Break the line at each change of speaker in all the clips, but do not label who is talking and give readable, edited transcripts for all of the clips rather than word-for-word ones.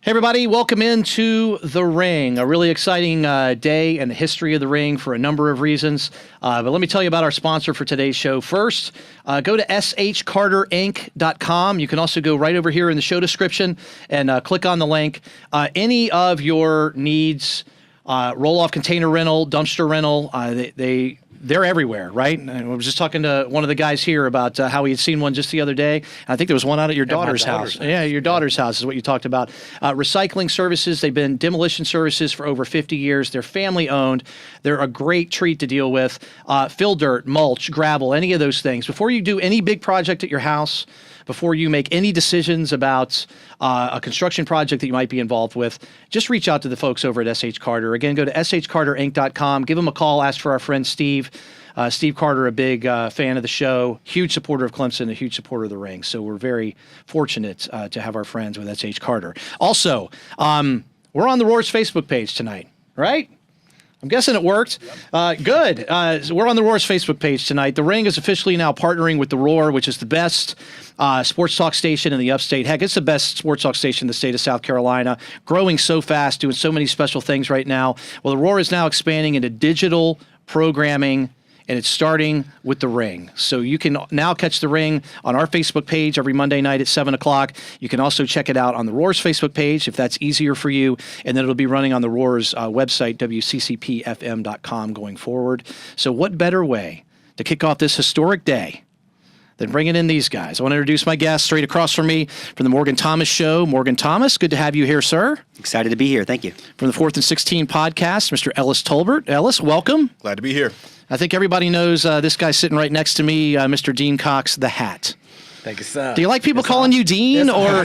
Hey everybody, welcome into The Ring, a really exciting day in the history of The Ring for a number of reasons. But let me tell you about our sponsor for today's show. First, go to shcarterinc.com. You can also go right over here in the show description and click on the link. Any of your needs, roll-off container rental, dumpster rental, they're everywhere, right? And I was just talking to one of the guys here about how he had seen one just the other day. I think there was one out at your daughter's house. Yeah, your daughter's house is what you talked about. Recycling services, they've been demolition services for over 50 years. They're family-owned. They're a great treat to deal with. Fill dirt, mulch, gravel, any of those things. Before you do any big project at your house, before you make any decisions about a construction project that you might be involved with, just reach out to the folks over at SH Carter. Again, go to shcarterinc.com. Give them a call. Ask for our friend Steve. Steve Carter, a big fan of the show, huge supporter of Clemson, a huge supporter of the Ring. So we're very fortunate to have our friends with SH Carter. Also, we're on the Roar's Facebook page tonight, right? I'm guessing it worked. Good. So we're on the Roar's Facebook page tonight. The Ring is officially now partnering with the Roar, which is the best sports talk station in the upstate. Heck, it's the best sports talk station in the state of South Carolina, growing so fast, doing so many special things right now. Well, the Roar is now expanding into digital programming, and it's starting with The Ring. So you can now catch The Ring on our Facebook page every Monday night at 7 o'clock. You can also check it out on the Roar's Facebook page if that's easier for you. And then it'll be running on the Roar's website, wccpfm.com, going forward. So what better way to kick off this historic day than bringing in these guys? I want to introduce my guest straight across from me from the Morgan Thomas Show. Morgan Thomas, good to have you here, sir.
Excited to be here. Thank you.
From the 4th and 16 podcast, Mr. Ellis Tolbert. Ellis, welcome.
Glad to be here.
I think everybody knows this guy sitting right next to me, Mr. Dean Cox, the Hat.
Thank you, sir.
Do you like people calling you Dean, or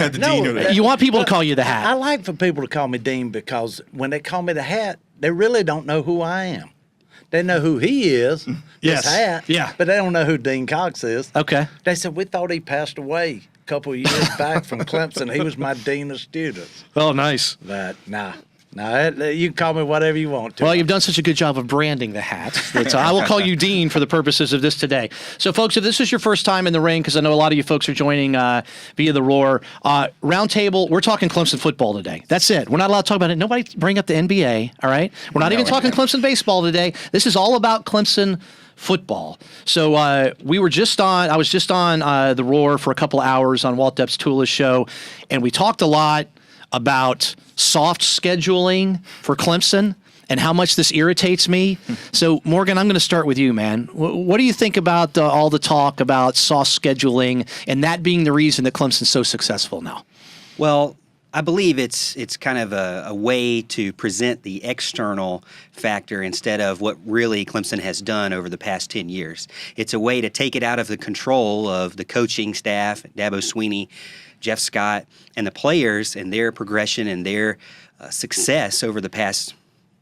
you want people to call you the Hat?
I like for people to call me Dean because when they call me the Hat, they really don't know who I am. They know who he is,
Yes.
this Hat,
Yeah.
but they don't know who Dean Cox is.
Okay.
They said, we thought he passed away a couple of years back from Clemson. He was my dean of students.
Oh, nice.
But, nah, you can call me whatever you want to.
Well, you've done such a good job of branding the Hat that I will call you Dean for the purposes of this today. So, folks, if this is your first time in the Ring, because I know a lot of you folks are joining via the Roar, roundtable, we're talking Clemson football today. That's it. We're not allowed to talk about it. Nobody bring up the NBA, all right? We're not even talking Clemson baseball today. This is all about Clemson football. So I was just on the Roar for a couple hours on Walt Depp's show, and we talked a lot about soft scheduling for Clemson and how much this irritates me. So, Morgan, I'm going to start with you, man. What do you think about all the talk about soft scheduling and that being the reason that Clemson's so successful now?
Well, I believe it's kind of a way to present the external factor instead of what really Clemson has done over the past 10 years. It's a way to take it out of the control of the coaching staff, Dabo Swinney, Jeff Scott, and the players and their progression and their success over the past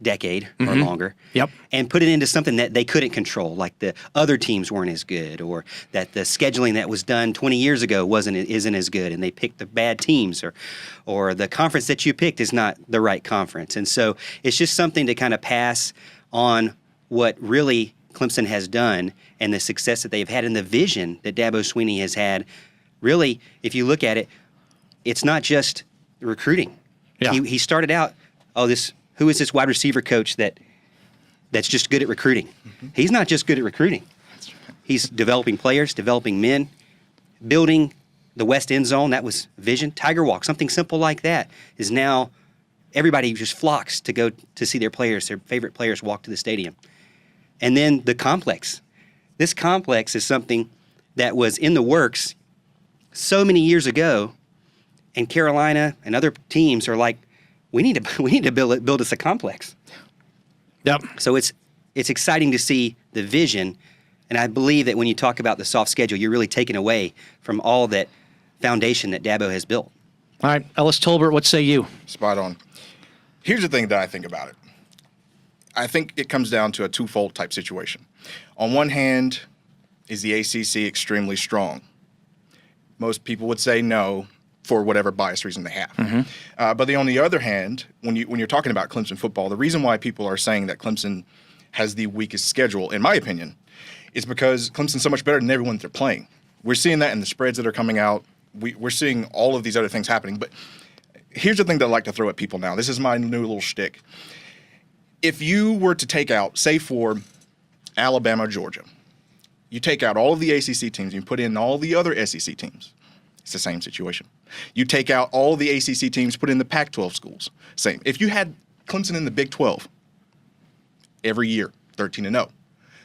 decade or longer.
Yep.
And put it into something that they couldn't control, like the other teams weren't as good, or that the scheduling that was done 20 years ago isn't as good, and they picked the bad teams, or the conference that you picked is not the right conference. And so it's just something to kind of pass on what really Clemson has done and the success that they've had and the vision that Dabo Swinney has had. Really, if you look at it, it's not just recruiting.
Yeah.
He started out, who is this wide receiver coach that's just good at recruiting? Mm-hmm. He's not just good at recruiting. He's developing players, developing men, building the West End Zone. That was vision. Tiger Walk, something simple like that, is now everybody just flocks to go to see their players, their favorite players walk to the stadium. And then the complex. This complex is something that was in the works so many years ago, and Carolina and other teams are like, we need to build us a complex.
Yep.
So it's exciting to see the vision, and I believe that when you talk about the soft schedule, you're really taking away from all that foundation that Dabo has built.
All right, Ellis Tolbert, what say you?
Spot on. Here's the thing that I think about it. I think it comes down to a twofold type situation. On one hand, is the ACC extremely strong? Most people would say no for whatever bias reason they have. Mm-hmm. But on the other hand, when you're talking about Clemson football, the reason why people are saying that Clemson has the weakest schedule, in my opinion, is because Clemson's so much better than everyone that they're playing. We're seeing that in the spreads that are coming out. We're seeing all of these other things happening. But here's the thing that I like to throw at people now. This is my new little shtick. If you were to take out, say for Alabama, Georgia, you take out all of the ACC teams and you put in all the other SEC teams, it's the same situation. You take out all the ACC teams, put in the Pac-12 schools, same. If you had Clemson in the Big 12 every year, 13-0.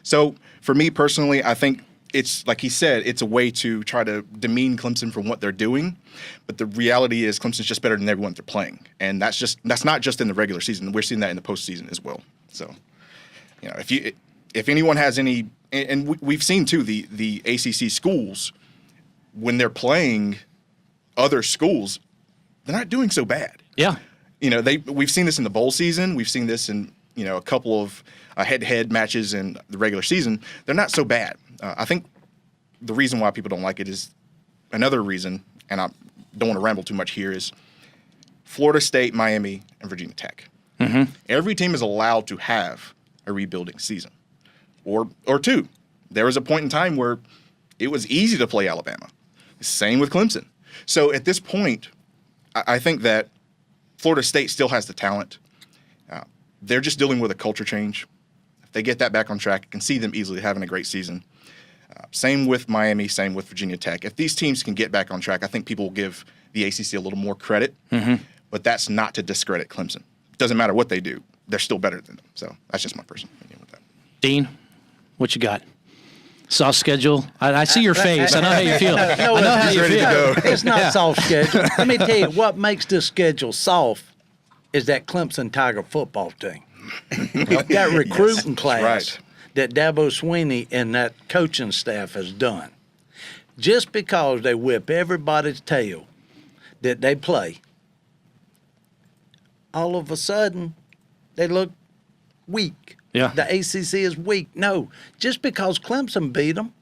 So for me personally, I think it's like he said, it's a way to try to demean Clemson from what they're doing. But the reality is Clemson's just better than everyone they're playing. And that's not just in the regular season. We're seeing that in the postseason as well. So, you know, if anyone has any, and we've seen too, the ACC schools, when they're playing other schools, they're not doing so bad.
Yeah.
You know, we've seen this in the bowl season. We've seen this in, you know, a couple of head-to-head matches in the regular season. They're not so bad. I think the reason why people don't like it is another reason, and I don't want to ramble too much here, is Florida State, Miami, and Virginia Tech. Mm-hmm. Every team is allowed to have a rebuilding season or two. There was a point in time where it was easy to play Alabama. Same with Clemson. So at this point, I think that Florida State still has the talent. They're just dealing with a culture change. If they get that back on track, I can see them easily having a great season. Same with Miami, same with Virginia Tech. If these teams can get back on track, I think people will give the ACC a little more credit. Mm-hmm. But that's not to discredit Clemson. It doesn't matter what they do. They're still better than them. So that's just my personal opinion with that.
Dean, what you got? Soft schedule? I see your face. I know how you feel. I know how you feel.
It's not soft schedule. Let me tell you, what makes this schedule soft is that Clemson Tiger football team. That recruiting class
right.
that Dabo Swinney and that coaching staff has done. Just because they whip everybody's tail that they play, all of a sudden they look weak.
Yeah.
The ACC is weak. No, just because Clemson beat them,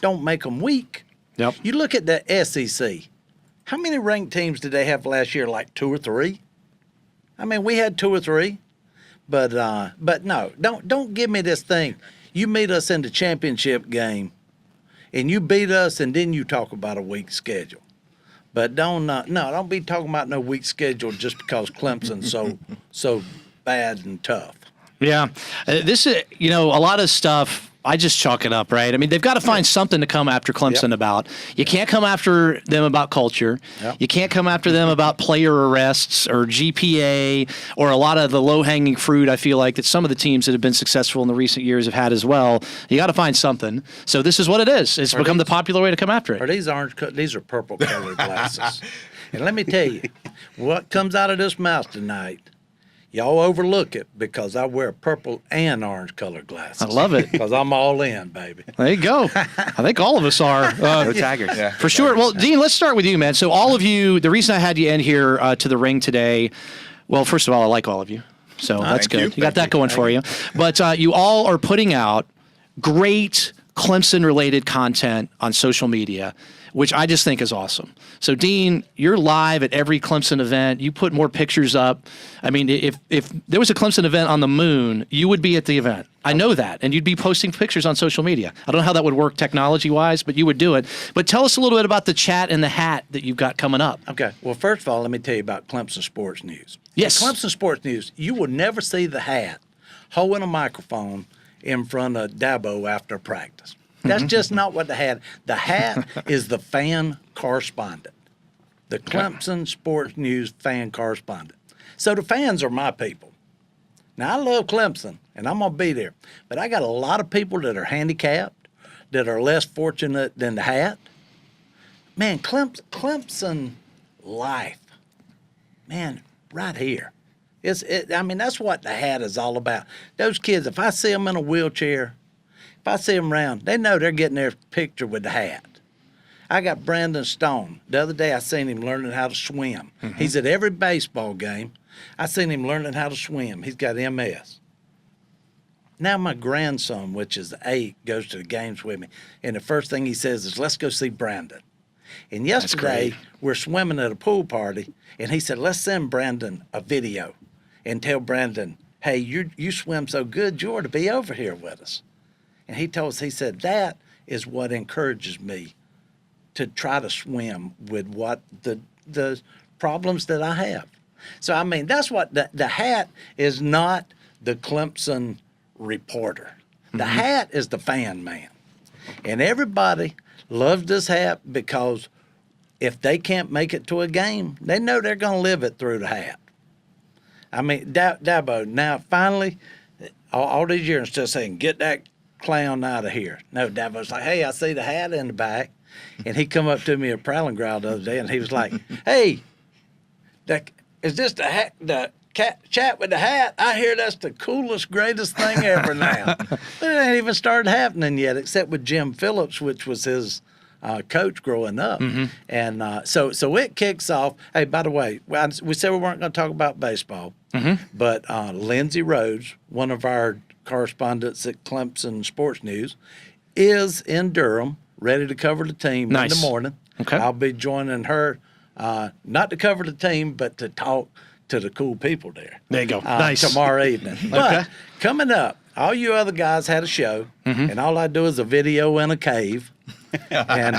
don't make them weak.
Yep.
You look at the SEC. How many ranked teams did they have last year? Like 2 or 3? I mean, we had 2 or 3, but no, don't give me this thing. You meet us in the championship game, and you beat us, and then you talk about a weak schedule. But don't be talking about no weak schedule just because Clemson's so bad and tough.
Yeah. This is, you know, a lot of stuff, I just chalk it up, right? I mean, they've got to find something to come after Clemson about. You can't come after them about culture.
Yep.
You can't come after them about player arrests or GPA or a lot of the low-hanging fruit, I feel like, that some of the teams that have been successful in the recent years have had as well. You got to find something. So this is what it is. It's become the popular way to come after it.
These are purple-colored glasses. And let me tell you, what comes out of this mouth tonight, y'all overlook it because I wear purple and orange colored glasses.
I love it.
Because I'm all in, baby.
There you go. I think all of us are.
Go Tigers.
Yeah.
For sure. Well, Dean, let's start with you, man. So all of you, the reason I had you in here to the ring today, well, first of all, I like all of you. So that's
Thank
good.
you.
You got that going for you. But you all are putting out great Clemson-related content on social media, which I just think is awesome. So, Dean, you're live at every Clemson event. You put more pictures up. I mean, if there was a Clemson event on the moon, you would be at the event. I know that. And you'd be posting pictures on social media. I don't know how that would work technology-wise, but you would do it. But tell us a little bit about the chat and the hat that you've got coming up.
Okay. Well, first of all, let me tell you about Clemson Sports News.
Yes.
At Clemson Sports News, you will never see the hat holding a microphone in front of Dabo after practice. That's just not what the hat. The hat is the fan correspondent, the Clemson Sports News fan correspondent. So the fans are my people. Now, I love Clemson, and I'm going to be there. But I got a lot of people that are handicapped, that are less fortunate than the hat. Man, Clemson life, man, right here. I mean, that's what the hat is all about. Those kids, if I see them in a wheelchair, if I see them around, they know they're getting their picture with the hat. I got Brandon Stone. The other day I seen him learning how to swim. Mm-hmm. He's at every baseball game. I seen him learning how to swim. He's got MS. Now my grandson, which is 8, goes to the games with me, and the first thing he says is, let's go see Brandon. And yesterday we're swimming at a pool party, and he said, let's send Brandon a video and tell Brandon, hey, you swim so good, you ought to be over here with us. And he told us, he said, that is what encourages me to try to swim with what the problems that I have. So, I mean, that's what the hat is not the Clemson reporter. The hat is the fan man. And everybody loves this hat because if they can't make it to a game, they know they're going to live it through the hat. I mean, Dabo, now finally, all these years, instead of saying, get that clown out of here. No, Dabo's like, hey, I see the hat in the back. And he come up to me at Prowling Ground the other day, and he was like, hey, is this the chat with the hat? I hear that's the coolest, greatest thing ever now. But it ain't even started happening yet, except with Jim Phillips, which was his coach growing up. And so it kicks off. Hey, by the way, we said we weren't going to talk about baseball, but Lindsey Rhodes, one of our correspondents at Clemson Sports News, is in Durham, ready to cover the team in the morning.
Okay.
I'll be joining her, not to cover the team, but to talk to the cool people there.
There you go. Nice.
Tomorrow evening. But coming up, all you other guys had a show, and all I do is a video in a cave, and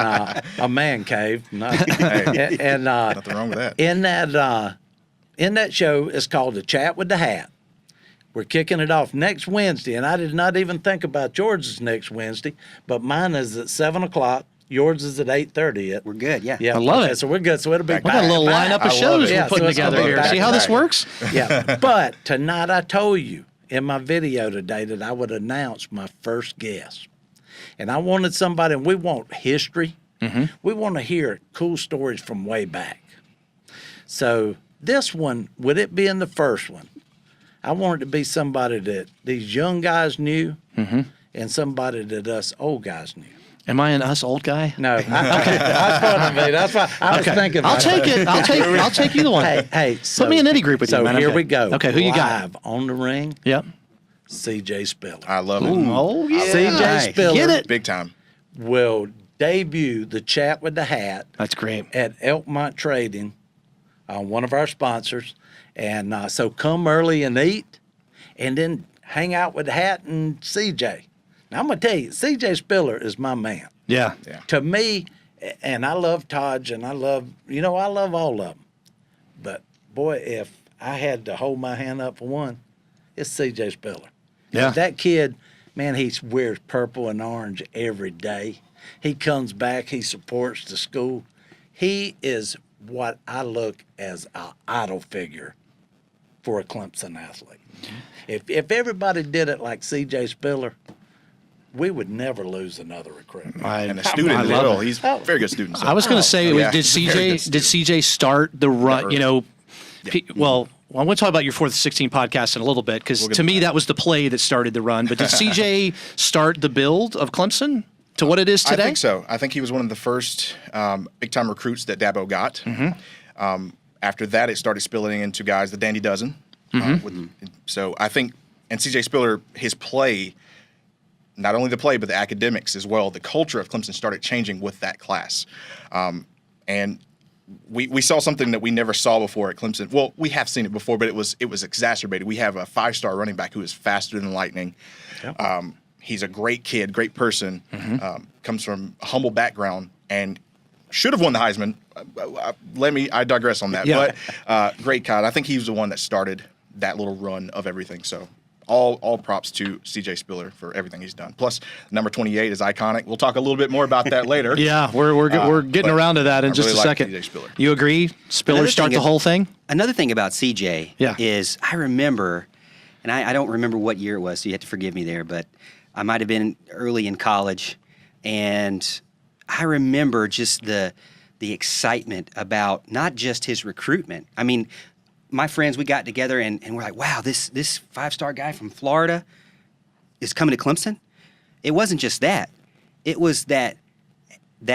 a man cave. And
Nothing wrong with that.
In that show, it's called The Chat with the Hat. We're kicking it off next Wednesday, and I did not even think about George's next Wednesday, but mine is at 7 o'clock. Yours is at 8:30.
We're good, yeah.
I love it.
So we're good. So it'll be
We got a little lineup of shows we're putting together here. See how this works?
Yeah. But tonight I told you in my video today that I would announce my first guest. And I wanted somebody, and we want history. We want to hear cool stories from way back. So this one, with it being the first one, I wanted to be somebody that these young guys knew and somebody that us old guys knew.
Am I an us old guy?
No. Okay. That's what I mean. That's what I was thinking about.
I'll take it. I'll take either one.
Hey, so,
put me in any group with you, man.
So here
Okay.
we go.
Okay, who you got?
Live on the ring,
Yep.
C.J. Spiller.
I love it.
Oh, yeah.
C.J. Spiller
Get it?
Big time.
will debut the Chat with the Hat
That's great.
at Elkmont Trading, one of our sponsors. And so come early and eat, and then hang out with the Hat and C.J. Now, I'm going to tell you, C.J. Spiller is my man.
Yeah.
To me, and I love Taj, and I love all of them. But, boy, if I had to hold my hand up for one, it's C.J. Spiller.
Yeah.
That kid, man, he wears purple and orange every day. He comes back. He supports the school. He is what I look as an idol figure for a Clemson athlete. If everybody did it like C.J. Spiller, we would never lose another recruit.
And a student
I
as
love
well.
it.
He's a very good student. So.
I was going to say,
Yeah.
did
Very good
CJ start the run?
Never.
You know, well, I want to talk about your 4th 16 podcast in a little bit because to me that was the play that started the run. But did CJ start the build of Clemson to what it is today?
I think so. I think he was one of the first big-time recruits that Dabo got. After that, it started spilling into guys, the Dandy Dozen. So I think, and C.J. Spiller, his play, not only the play, but the academics as well, the culture of Clemson started changing with that class. And we saw something that we never saw before at Clemson. Well, we have seen it before, but it was exacerbated. We have a 5-star running back who is faster than lightning. Yep. He's a great kid, great person, comes from a humble background, and should have won the Heisman. I digress on that.
Yeah.
But great guy. I think he was the one that started that little run of everything. So all props to C.J. Spiller for everything he's done. Plus, number 28 is iconic. We'll talk a little bit more about that later.
Yeah, we're getting around to that in just
really
a
like
second.
C.J. Spiller.
You agree? Spiller
Another
start
thing
the
is-
whole thing?
Another thing about CJ
Yeah.
is I remember, and I don't remember what year it was, so you have to forgive me there, but I might have been early in college, and I remember just the excitement about not just his recruitment. I mean, my friends, we got together and we're like, wow, this 5-star guy from Florida is coming to Clemson. It wasn't just that. It was that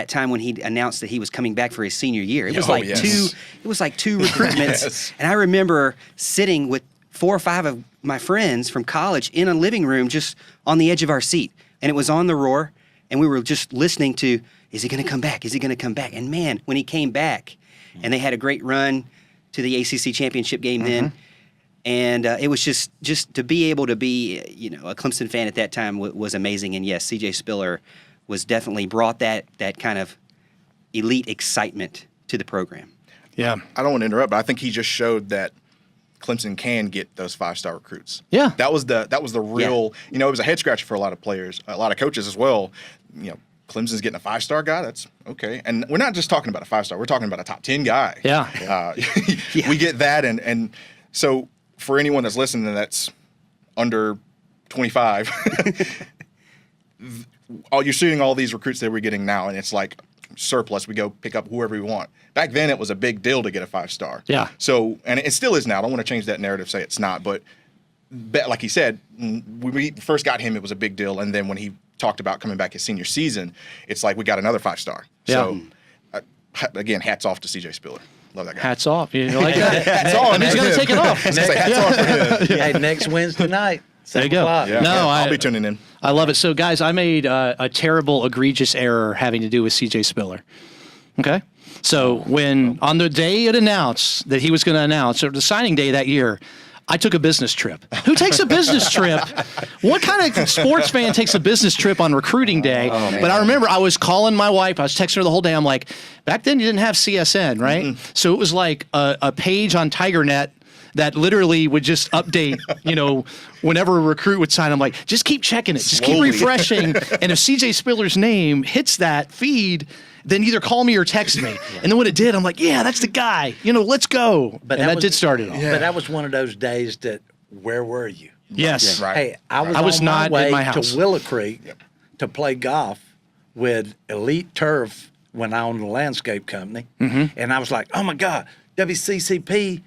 time when he announced that he was coming back for his senior year. It was two recruitments.
Yes.
And I remember sitting with 4 or 5 of my friends from college in a living room just on the edge of our seat. And it was on the Roar, and we were just listening to, is he going to come back? Is he going to come back? And man, when he came back, and they had a great run to the ACC championship game then, and it was just to be able to be, a Clemson fan at that time was amazing. And yes, C.J. Spiller was definitely brought that kind of elite excitement to the program.
Yeah.
I don't want to interrupt, but I think he just showed that Clemson can get those 5-star recruits.
Yeah.
That was the real, it was a head scratcher for a lot of players, a lot of coaches as well. Clemson's getting a 5-star guy. That's okay. And we're not just talking about a 5-star. We're talking about a top 10 guy.
Yeah.
We get that. And so for anyone that's listening that's under 25, you're seeing all these recruits that we're getting now, and it's like surplus. We go pick up whoever we want. Back then, it was a big deal to get a 5-star.
Yeah.
So, and it still is now. I don't want to change that narrative, say it's not. But like he said, when we first got him, it was a big deal. And then when he talked about coming back his senior season, it's like we got another 5-star.
Yeah.
So, again, hats off to CJ Spiller. Love that guy.
Hats off. You like that?
Hats on.
He's going to take it off.
Hats off for him.
Hey, next Wednesday night.
There you go.
Yeah,
No,
I'll be tuning in.
I love it. So, guys, I made a terrible, egregious error having to do with CJ Spiller. Okay? So, when on the day it announced that he was going to announce, or the signing day that year, I took a business trip. Who takes a business trip? What kind of sports fan takes a business trip on recruiting day? But I remember I was calling my wife. I was texting her the whole day. I'm like, back then you didn't have CSN, right? Mm-hmm. So it was like a page on TigerNet that literally would just update, whenever a recruit would sign. I'm like, just keep checking it. Just keep refreshing. And if CJ Spiller's name hits that feed, then either call me or text me. And then when it did, I'm like, yeah, that's the guy. Let's go.
But
and that did start it all.
But that was one of those days that, where were you?
Yes.
Right.
Hey, I was on
not
my way
in my house.
to Willow Creek to play golf with Elite Turf when I owned a landscape company. Mm-hmm. And I was like, oh, my God, WCCP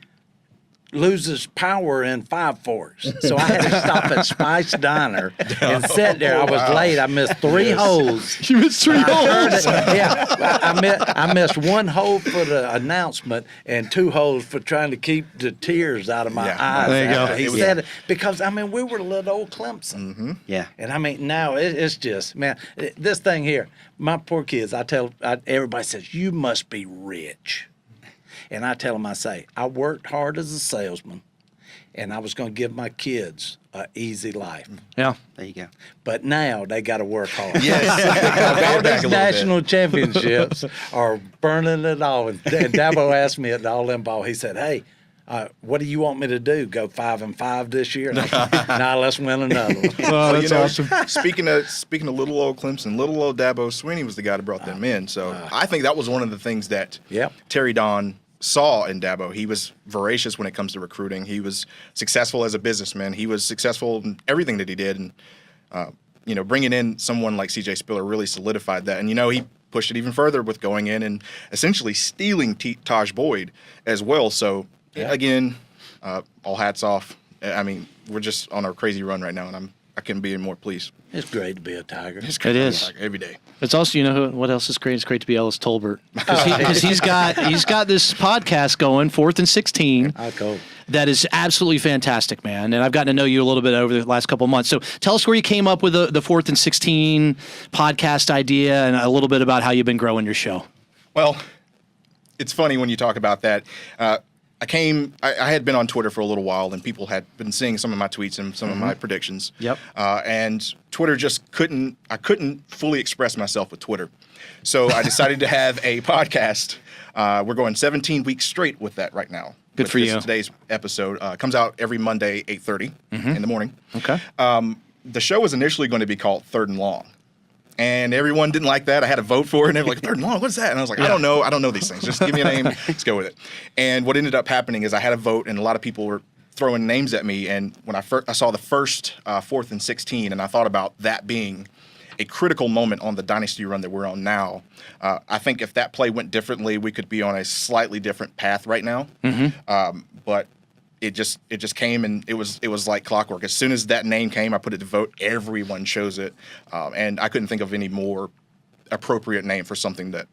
loses power in Five Forks. So I had to stop at Spice Diner and sit there. I was late. I missed 3 holes.
You missed 3 holes.
I missed 1 hole for the announcement and 2 holes for trying to keep the tears out of my eyes.
There you go.
He said it because we were little old Clemson.
Mm-hmm. Yeah.
And now it's just, man, this thing here. My poor kids. Everybody says you must be rich. And I tell them, I say, I worked hard as a salesman, and I was going to give my kids an easy life.
Yeah.
There you go.
But now they got to work hard.
Yes.
All these national championships are burning it all. And Dabo asked me at the All-In Ball, he said, hey, what do you want me to do? Go 5-5 this year? Nah, let's win another one.
Oh, that's awesome.
Speaking of little old Clemson, little old Dabo Swinney was the guy that brought them in. So I think that was one of the things that Terry Don saw in Dabo. He was voracious when it comes to recruiting. He was successful as a businessman. He was successful in everything that he did. And, bringing in someone like CJ Spiller really solidified that. And, he pushed it even further with going in and essentially stealing Taj Boyd as well. So, again, all hats off. We're just on our crazy run right now, and I couldn't be more pleased.
It's great to be a Tiger.
It's great
It
to be a
is.
Tiger every day.
It's also, what else is great? It's great to be Ellis Tolbert because he's got this podcast going, 4th and 16.
Cool.
That is absolutely fantastic, man. And I've gotten to know you a little bit over the last couple of months. So tell us where you came up with the 4th and 16 podcast idea, and a little bit about how you've been growing your show.
Well, it's funny when you talk about that. I had been on Twitter for a little while, and people had been seeing some of my tweets and some of my predictions.
Yep.
And Twitter I couldn't fully express myself with Twitter. So I decided to have a podcast. We're going 17 weeks straight with that right now.
Good for you.
Today's episode comes out every Monday, 8:30 in the morning.
Okay.
The show was initially going to be called Third and Long. And everyone didn't like that. I had to vote for it, and they were like, "Third and Long, what's that?" And I was like, "I don't know these things. Just give me a name. Let's go with it." And what ended up happening is I had a vote, and a lot of people were throwing names at me. And when I saw the first 4th and 16, and I thought about that being a critical moment on the dynasty run that we're on now, I think if that play went differently, we could be on a slightly different path right now. Mm-hmm. But it just came, and it was like clockwork. As soon as that name came, I put it to vote. Everyone chose it, and I couldn't think of any more appropriate name for something that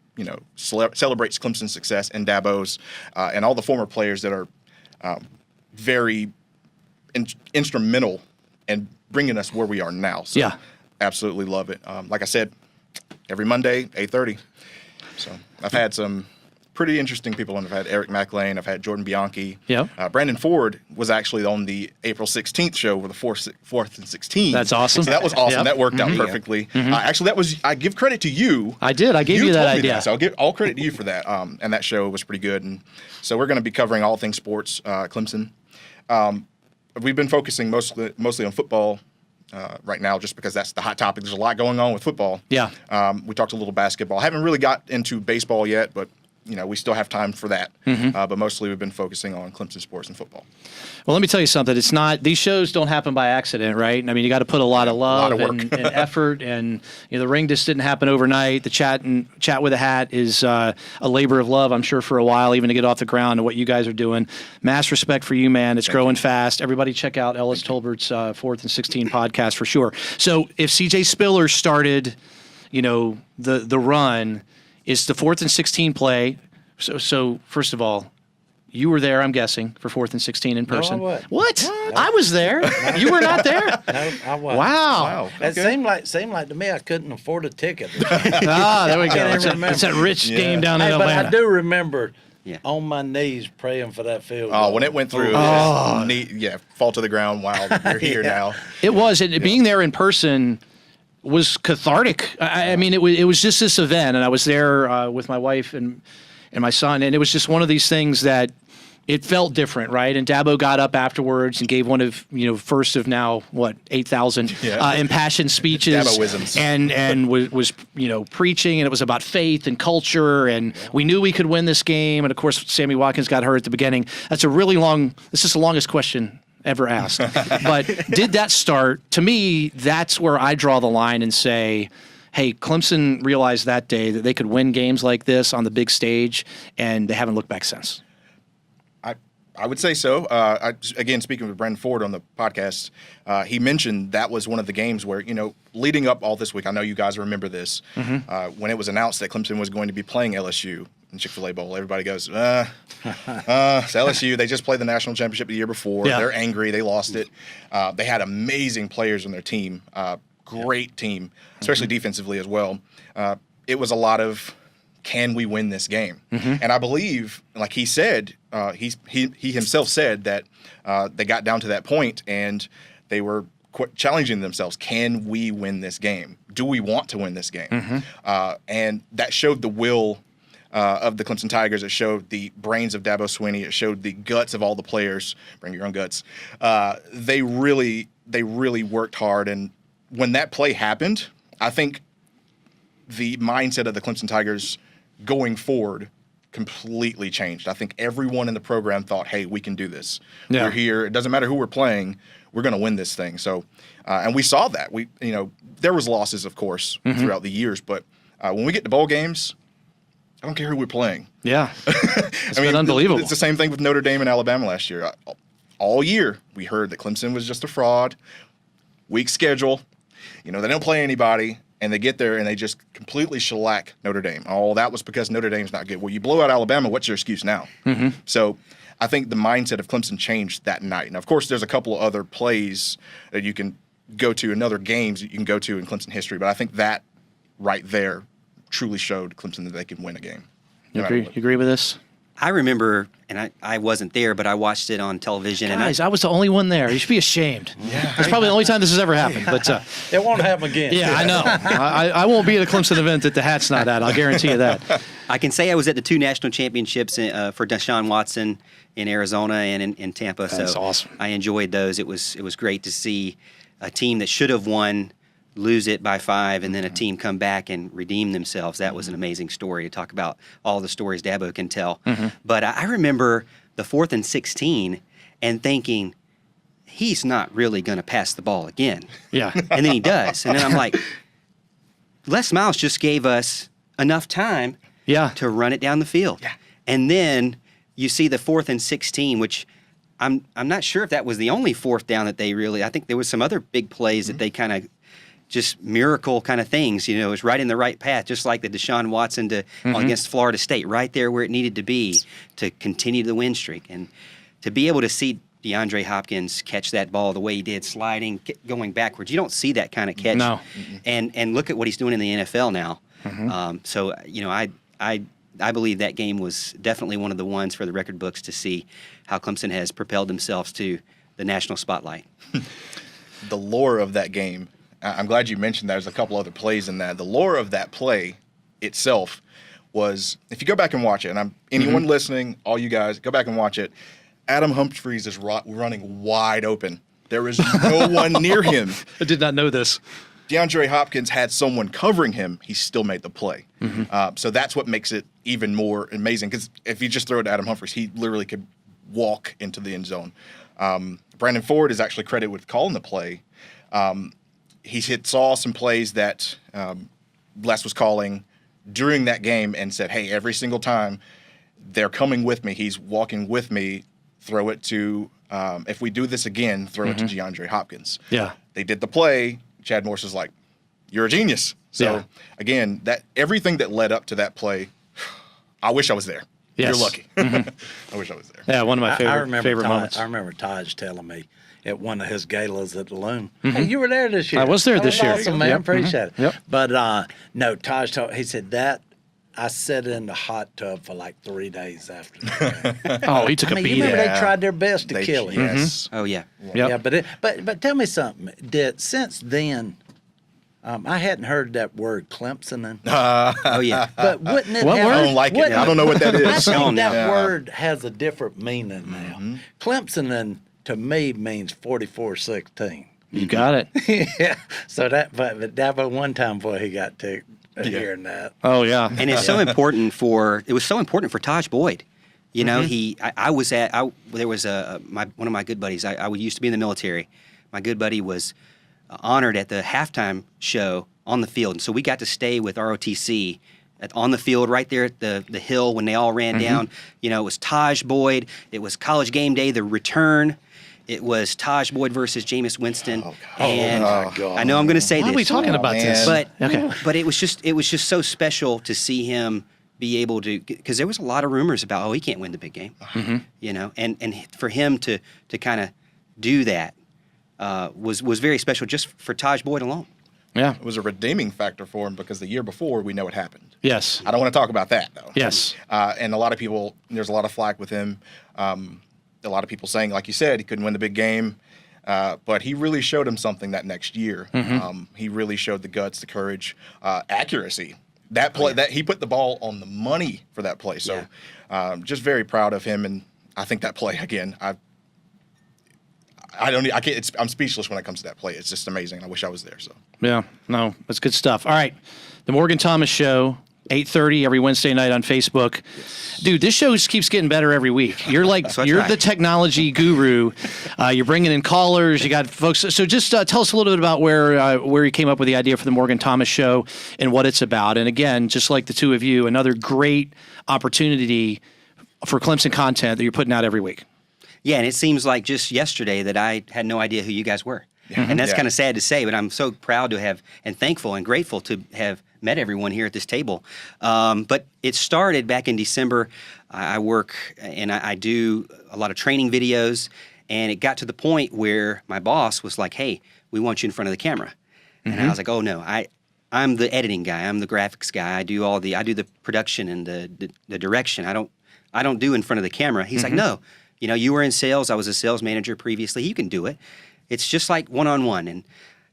celebrates Clemson's success and Dabo's and all the former players that are very instrumental in bringing us where we are now. So absolutely love it. Like I said, every Monday 8:30. So I've had some pretty interesting people. And I've had Eric McLean, I've had Jordan Bianchi.
Yep.
Brandon Ford was actually on the April 16th show with the fourth and 16.
That's awesome.
So that was awesome.
Yep.
That worked out perfectly. Actually, I give credit to you.
I did. I gave you that
told me
idea.
So I'll give all credit to you for that. And that show was pretty good. And so we're going to be covering all things sports, Clemson. We've been focusing mostly on football right now, just because that's the hot topic. There's a lot going on with football.
Yeah.
We talked a little basketball. Haven't really got into baseball yet, but we still have time for that. But mostly we've been focusing on Clemson sports and football.
Well, let me tell you something. It's not, these shows don't happen by accident, right? I mean, you got to put a lot of love
of work.
and effort, and the ring just didn't happen overnight. The chat with a hat is a labor of love, I'm sure, for a while, even to get off the ground and what you guys are doing. Mass respect for you, man. It's growing fast. Everybody check out Ellis Tolbert's 4th and 16 podcast for sure. So if CJ Spiller started, the run, is the 4th and 16 play. So first of all, you were there, I'm guessing, for 4th and 16 in person.
No, I wasn't.
What?
No.
I was there. You were not there?
No, I wasn't.
Wow.
It seemed like to me I couldn't afford a ticket.
There we go.
can't
It's,
even
it's that rich game down in
Hey, but
Atlanta.
I do remember
Yeah.
on my knees praying for that field goal.
Oh, when it went through, fall to the ground. Wow, we're here now.
It was. And being there in person was cathartic. I mean, it was just this event, and I was there with my wife and my son, and it was just one of these things that it felt different, right? And Dabo got up afterwards and gave one of, first of now, 8,000 impassioned speeches.
Dabo-isms.
And was preaching, and it was about faith and culture, and we knew we could win this game. And of course, Sammy Watkins got hurt at the beginning. This is the longest question ever asked. But did that start? To me, that's where I draw the line and say, hey, Clemson realized that day that they could win games like this on the big stage, and they haven't looked back since.
I would say so. Again, speaking with Brandon Ford on the podcast, he mentioned that was one of the games where, leading up all this week, I know you guys remember this, when it was announced that Clemson was going to be playing LSU in Chick-fil-A Bowl, everybody goes, it's LSU. They just played the national championship the year before.
Yeah.
They're angry. They lost it. They had amazing players on their team, great team, especially defensively as well. It was a lot of, can we win this game? And I believe, like he said, he himself said that they got down to that point and they were challenging themselves. Can we win this game? Do we want to win this game? And that showed the will of the Clemson Tigers. It showed the brains of Dabo Swinney. It showed the guts of all the players. Bring your own guts. They really worked hard. And when that play happened, I think the mindset of the Clemson Tigers going forward completely changed. I think everyone in the program thought, hey, we can do this.
Yeah.
We're here. It doesn't matter who we're playing. We're going to win this thing. So, and we saw that. There was losses, of course, throughout the years. But when we get to bowl games, I don't care who we're playing.
Yeah. It's been unbelievable.
It's the same thing with Notre Dame and Alabama last year. All year, we heard that Clemson was just a fraud, weak schedule. They don't play anybody. And they get there and they just completely shellac Notre Dame. Oh, that was because Notre Dame's not good. Well, you blow out Alabama. What's your excuse now? So I think the mindset of Clemson changed that night. And, of course, there's a couple of other plays that you can go to and other games that you can go to in Clemson history. But I think that right there truly showed Clemson that they can win a game.
You agree with this?
I remember, and I wasn't there, but I watched it on television.
Guys, I was the only one there. You should be ashamed. Yeah. That's probably the only time this has ever happened. But
It won't happen again.
yeah, I know. I won't be at a Clemson event that the hat's not at. I'll guarantee you that.
I can say I was at the 2 national championships for Deshaun Watson in Arizona and in Tampa.
That's awesome.
I enjoyed those. It was great to see a team that should have won lose it by 5, and then a team come back and redeem themselves. That was an amazing story to talk about all the stories Dabo can tell. But I remember the 4th and 16 and thinking, he's not really going to pass the ball again.
Yeah.
And then he does. And then I'm like, Les Miles just gave us enough time to run it down the field.
Yeah.
And then you see the 4th and 16, which I'm not sure if that was the only 4th down that they really, I think there was some other big plays that they kind of just miracle kind of things, it was right in the right path, just like the Deshaun Watson against Florida State, right there where it needed to be to continue the win streak. And to be able to see DeAndre Hopkins catch that ball the way he did, sliding, going backwards, you don't see that kind of catch.
No.
And look at what he's doing in the NFL now. So, I I believe that game was definitely one of the ones for the record books to see how Clemson has propelled themselves to the national spotlight.
The lore of that game, I'm glad you mentioned that. There's a couple other plays in that. The lore of that play itself was, if you go back and watch it, and anyone listening, all you guys, go back and watch it, Adam Humphries is running wide open. There is no one near him.
I did not know this.
DeAndre Hopkins had someone covering him. He still made the play. So that's what makes it even more amazing, because if you just throw it to Adam Humphries, he literally could walk into the end zone. Brandon Ford is actually credited with calling the play. He saw some plays that Les was calling during that game and said, hey, every single time they're coming with me, he's walking with me, throw it to, if we do this again, throw it to DeAndre Hopkins.
Yeah.
They did the play. Chad Morris is like, you're a genius. So, again, that everything that led up to that play, I wish I was there.
Yes.
You're lucky. I wish I was there.
Yeah, one of my favorite
Taj,
moments.
I remember Taj telling me at one of his galas at the Loon, hey, you were there this year.
I was there this year.
Awesome, man.
Yep.
Appreciate it.
Yep.
But no, Taj told, he said that I sat in the hot tub for like 3 days after that.
Oh, he took a
You
beating.
remember
Yeah.
they tried their best to kill him.
Yes.
Oh, yeah.
Yep.
Yeah, but tell me something. Since then, I hadn't heard that word Clemsoning.
Oh, yeah.
But wouldn't it
What
have,
word?
I don't like it. I don't know what that
I
is.
think that
Yeah.
word has a different meaning now. Clemsoning to me means 44-16.
You got it.
Yeah. So but Dabo one time, boy, he got ticked hearing that.
Oh, yeah.
And it's so important for Taj Boyd. You know, there was one of my good buddies. I used to be in the military. My good buddy was honored at the halftime show on the field. And so we got to stay with ROTC on the field right there at the hill when they all ran down. You know, it was Taj Boyd. It was College Game Day, the return. It was Taj Boyd versus Jameis Winston. And
my God.
I know I'm going to say
Why
this.
are we talking about this?
But
Okay.
but it was just so special to see him be able to, because there was a lot of rumors about, he can't win the big game, you know, and for him to kind of do that was very special just for Taj Boyd alone.
Yeah.
It was a redeeming factor for him because the year before we know what happened.
Yes.
I don't want to talk about that though.
Yes.
And a lot of people, there's a lot of flack with him. A lot of people saying, like you said, he couldn't win the big game. But he really showed him something that next year. He really showed the guts, the courage, accuracy. That play, that he put the ball on the money for that play. So, just very proud of him. And I think that play again, I'm speechless when it comes to that play. It's just amazing. I wish I was there. So,
Yeah. No, that's good stuff. All right. The Morgan Thomas Show, 8:30 every Wednesday night on Facebook. Dude, this show just keeps getting better every week. You're like,
That's
you're
right.
the technology guru. You're bringing in callers. You got folks. So just tell us a little bit about where you came up with the idea for the Morgan Thomas Show and what it's about. And again, just like the two of you, another great opportunity for Clemson content that you're putting out every week.
Yeah, and it seems like just yesterday that I had no idea who you guys were. And that's kind of sad to say, but I'm so proud to have, and thankful and grateful to have met everyone here at this table. But it started back in December. I work and I do a lot of training videos, and it got to the point where my boss was like, hey, we want you in front of the camera. And I was like, oh no, I'm the editing guy. I'm the graphics guy. I do the production and the direction. I don't do in front of the camera. He's like, no, you know, you were in sales. I was a sales manager previously. You can do it. It's just like one-on-one. And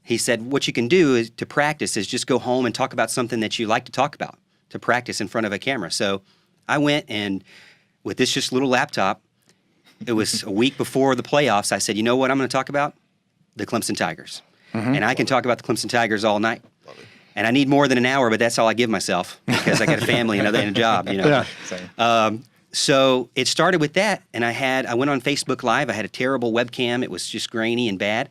he said, what you can do is to practice is just go home and talk about something that you like to talk about, to practice in front of a camera. So I went and with this just little laptop, it was a week before the playoffs, I said, you know what I'm going to talk about? The The Tigers. And I can talk about the Clemson Tigers all night. And I need more than an hour, but that's all I give myself because I got a family and a job, you know. So it started with that, and I went on Facebook Live. I had a terrible webcam. It was just grainy and bad.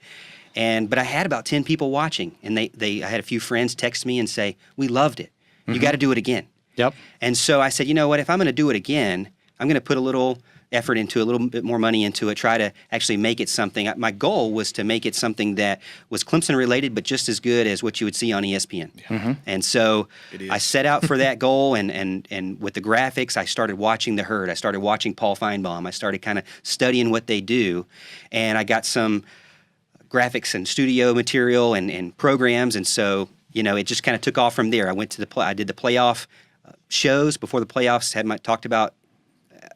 But I had about 10 people watching, and I had a few friends text me and say, we loved it. You got to do it again.
Yep.
And so I said, you know what, if I'm going to do it again, I'm going to put a little effort into it, a little bit more money into it, try to actually make it something. My goal was to make it something that was Clemson related, but just as good as what you would see on ESPN. And so I set out for that goal, and with the graphics, I started watching The Herd. I started watching Paul Feinbaum. I started kind of studying what they do, and I got some graphics and studio material and programs, and so, you know, it just kind of took off from there. I went to I did the playoff shows before the playoffs. Talked about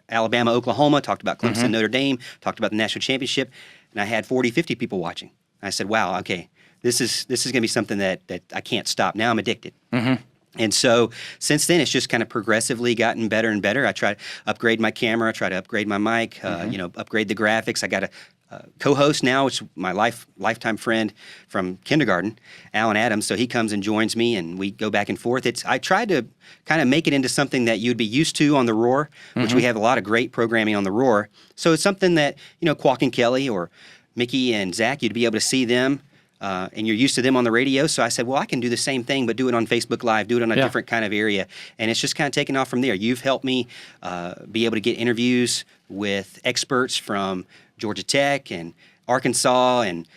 Alabama, Oklahoma, talked about Clemson, Notre Dame, talked about the national championship, and I had 40, 50 people watching. I said, wow, okay, this is going to be something that I can't stop. Now I'm addicted. And so since then, it's just kind of progressively gotten better and better. I try to upgrade my camera, I try to upgrade my mic, upgrade the graphics. I got a co-host now, which is my lifetime friend from kindergarten, Alan Adams. So he comes and joins me, and we go back and forth. I tried to kind of make it into something that you'd be used to on the Roar, which we have a lot of great programming on the Roar. So it's something that, Quack and Kelly or Mickey and Zach, you'd be able to see them. And you're used to them on the radio. So I said, well, I can do the same thing, but do it on Facebook Live, do it on a different kind of area. And it's just kind of taken off from there. You've helped me be able to get interviews with experts from Georgia Tech and Arkansas and,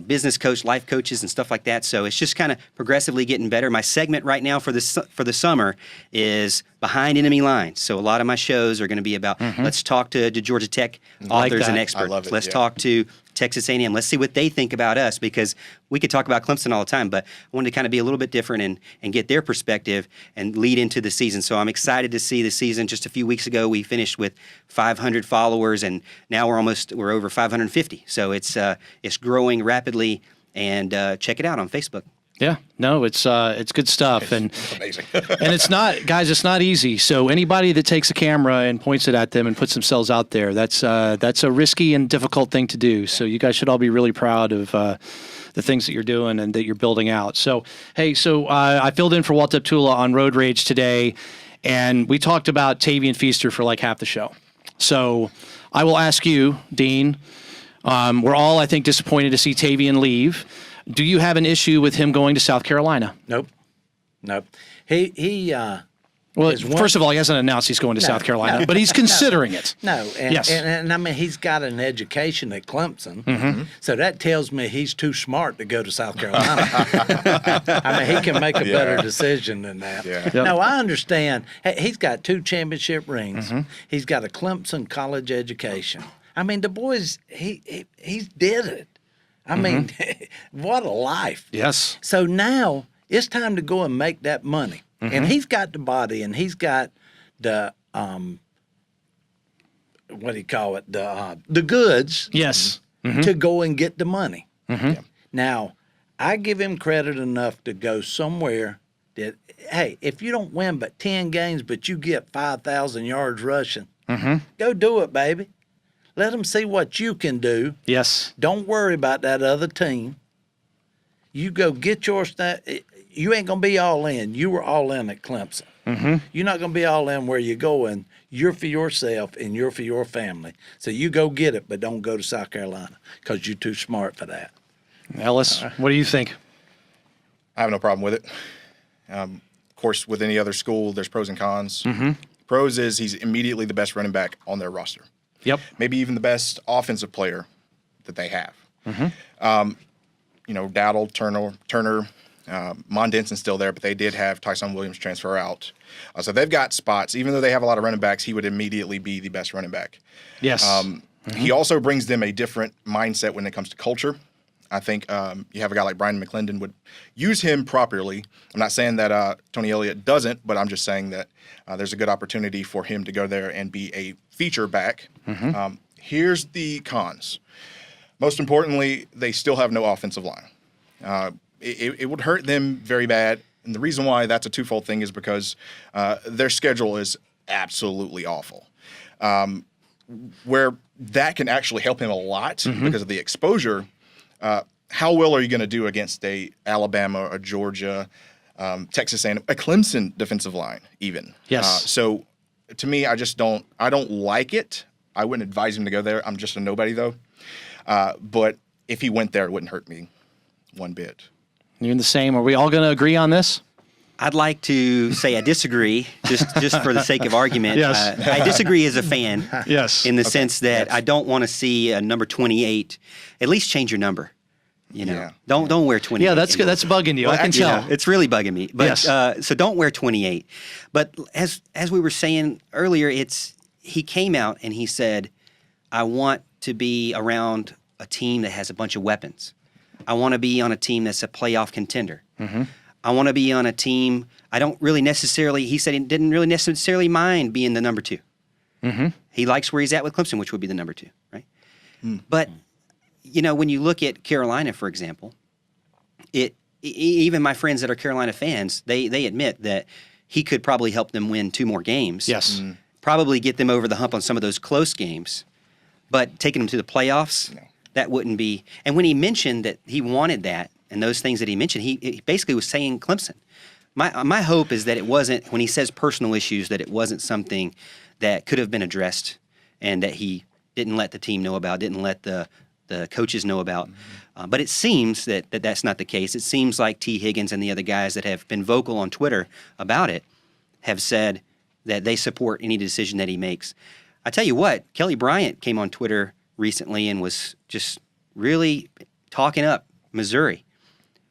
business coach, life coaches and stuff like that. So it's just kind of progressively getting better. My segment right now for the summer is Behind Enemy Lines. So a lot of my shows are going to be about let's talk to Georgia Tech authors and experts.
I love it,
let's talk to Texas A&M. Let's see what they think about us, because we could talk about Clemson all the time, but I wanted to kind of be a little bit different and get their perspective and lead into the season. So I'm excited to see the season. Just a few weeks ago, we finished with 500 followers, and now we're over 550. So it's growing rapidly, and check it out on Facebook.
Yeah, no, it's good stuff, and
It's amazing.
and it's not easy. So anybody that takes a camera and points it at them and puts themselves out there, that's a risky and difficult thing to do. So you guys should all be really proud of the things that you're doing and that you're building out. So hey, I filled in for Walt Deptula on Road Rage today, and we talked about Tavian Feaster for like half the show. So I will ask you, Dean. We're all, I think, disappointed to see Tavian leave. Do you have an issue with him going to South Carolina?
Nope. He
Well, first of all, he hasn't announced he's going to South Carolina, but he's considering it.
No, and I mean, he's got an education at Clemson, so that tells me he's too smart to go to South Carolina. I mean, he can make a better decision than that.
Yeah.
Yep.
No, I understand. Hey, he's got 2 championship rings. He's got a Clemson college education. I mean, the boy's he did it. I mean, what a life.
Yes.
So now it's time to go and make that money. And he's got the body, and he's got the what do you call it? The goods.
Yes.
To go and get the money. Now, I give him credit enough to go somewhere that, hey, if you don't win but 10 games, but you get 5,000 yards rushing, go do it, baby. Let them see what you can do.
Yes.
Don't worry about that other team. You go get your stuff. You ain't going to be all in. You were all in at Clemson. You're not going to be all in where you're going. You're for yourself and you're for your family. So you go get it, but don't go to South Carolina because you're too smart for that.
Ellis, what do you think?
I have no problem with it. Of course, with any other school, there's pros and cons. Pros is he's immediately the best running back on their roster.
Yep.
Maybe even the best offensive player that they have. Dowdle, Turner, Mondenson's still there, but they did have Tyson Williams transfer out. So they've got spots. Even though they have a lot of running backs, he would immediately be the best running back.
Yes.
He also brings them a different mindset when it comes to culture. I think you have a guy like Brian McClendon would use him properly. I'm not saying that Tony Elliott doesn't, but I'm just saying that there's a good opportunity for him to go there and be a feature back. Here's the cons. Most importantly, they still have no offensive line. It would hurt them very bad. And the reason why that's a twofold thing is because their schedule is absolutely awful. Where that can actually help him a lot because of the exposure. How well are you going to do against a Alabama, a Georgia, Texas A&M, a Clemson defensive line even?
Yes.
So to me, I don't like it. I wouldn't advise him to go there. I'm just a nobody though. But if he went there, it wouldn't hurt me one bit.
You're the same. Are we all going to agree on this?
I'd like to say I disagree, just for the sake of argument.
Yes.
I disagree as a fan.
Yes.
In the sense that I don't want to see a number 28. At least change your number.
Yeah.
Don't wear 28.
Yeah, that's good. That's bugging you. I can tell.
It's really bugging me. But
Yes.
So don't wear 28. But as we were saying earlier, he came out and he said, I want to be around a team that has a bunch of weapons. I want to be on a team that's a playoff contender. I want to be on a team. I don't really necessarily, he said he didn't really necessarily mind being the number 2.
Mm-hmm.
He likes where he's at with Clemson, which would be the number 2, right? But, when you look at Carolina, for example, even my friends that are Carolina fans, they admit that he could probably help them win 2 more games.
Yes.
Probably get them over the hump on some of those close games. But taking them to the playoffs, that wouldn't be. And when he mentioned that he wanted that and those things that he mentioned, he basically was saying Clemson. My hope is that it wasn't, when he says personal issues, that it wasn't something that could have been addressed and that he didn't let the team know about, didn't let the coaches know about. But it seems that that's not the case. It seems like T. Higgins and the other guys that have been vocal on Twitter about it have said that they support any decision that he makes. I tell you what, Kelly Bryant came on Twitter recently and was just really talking up Missouri.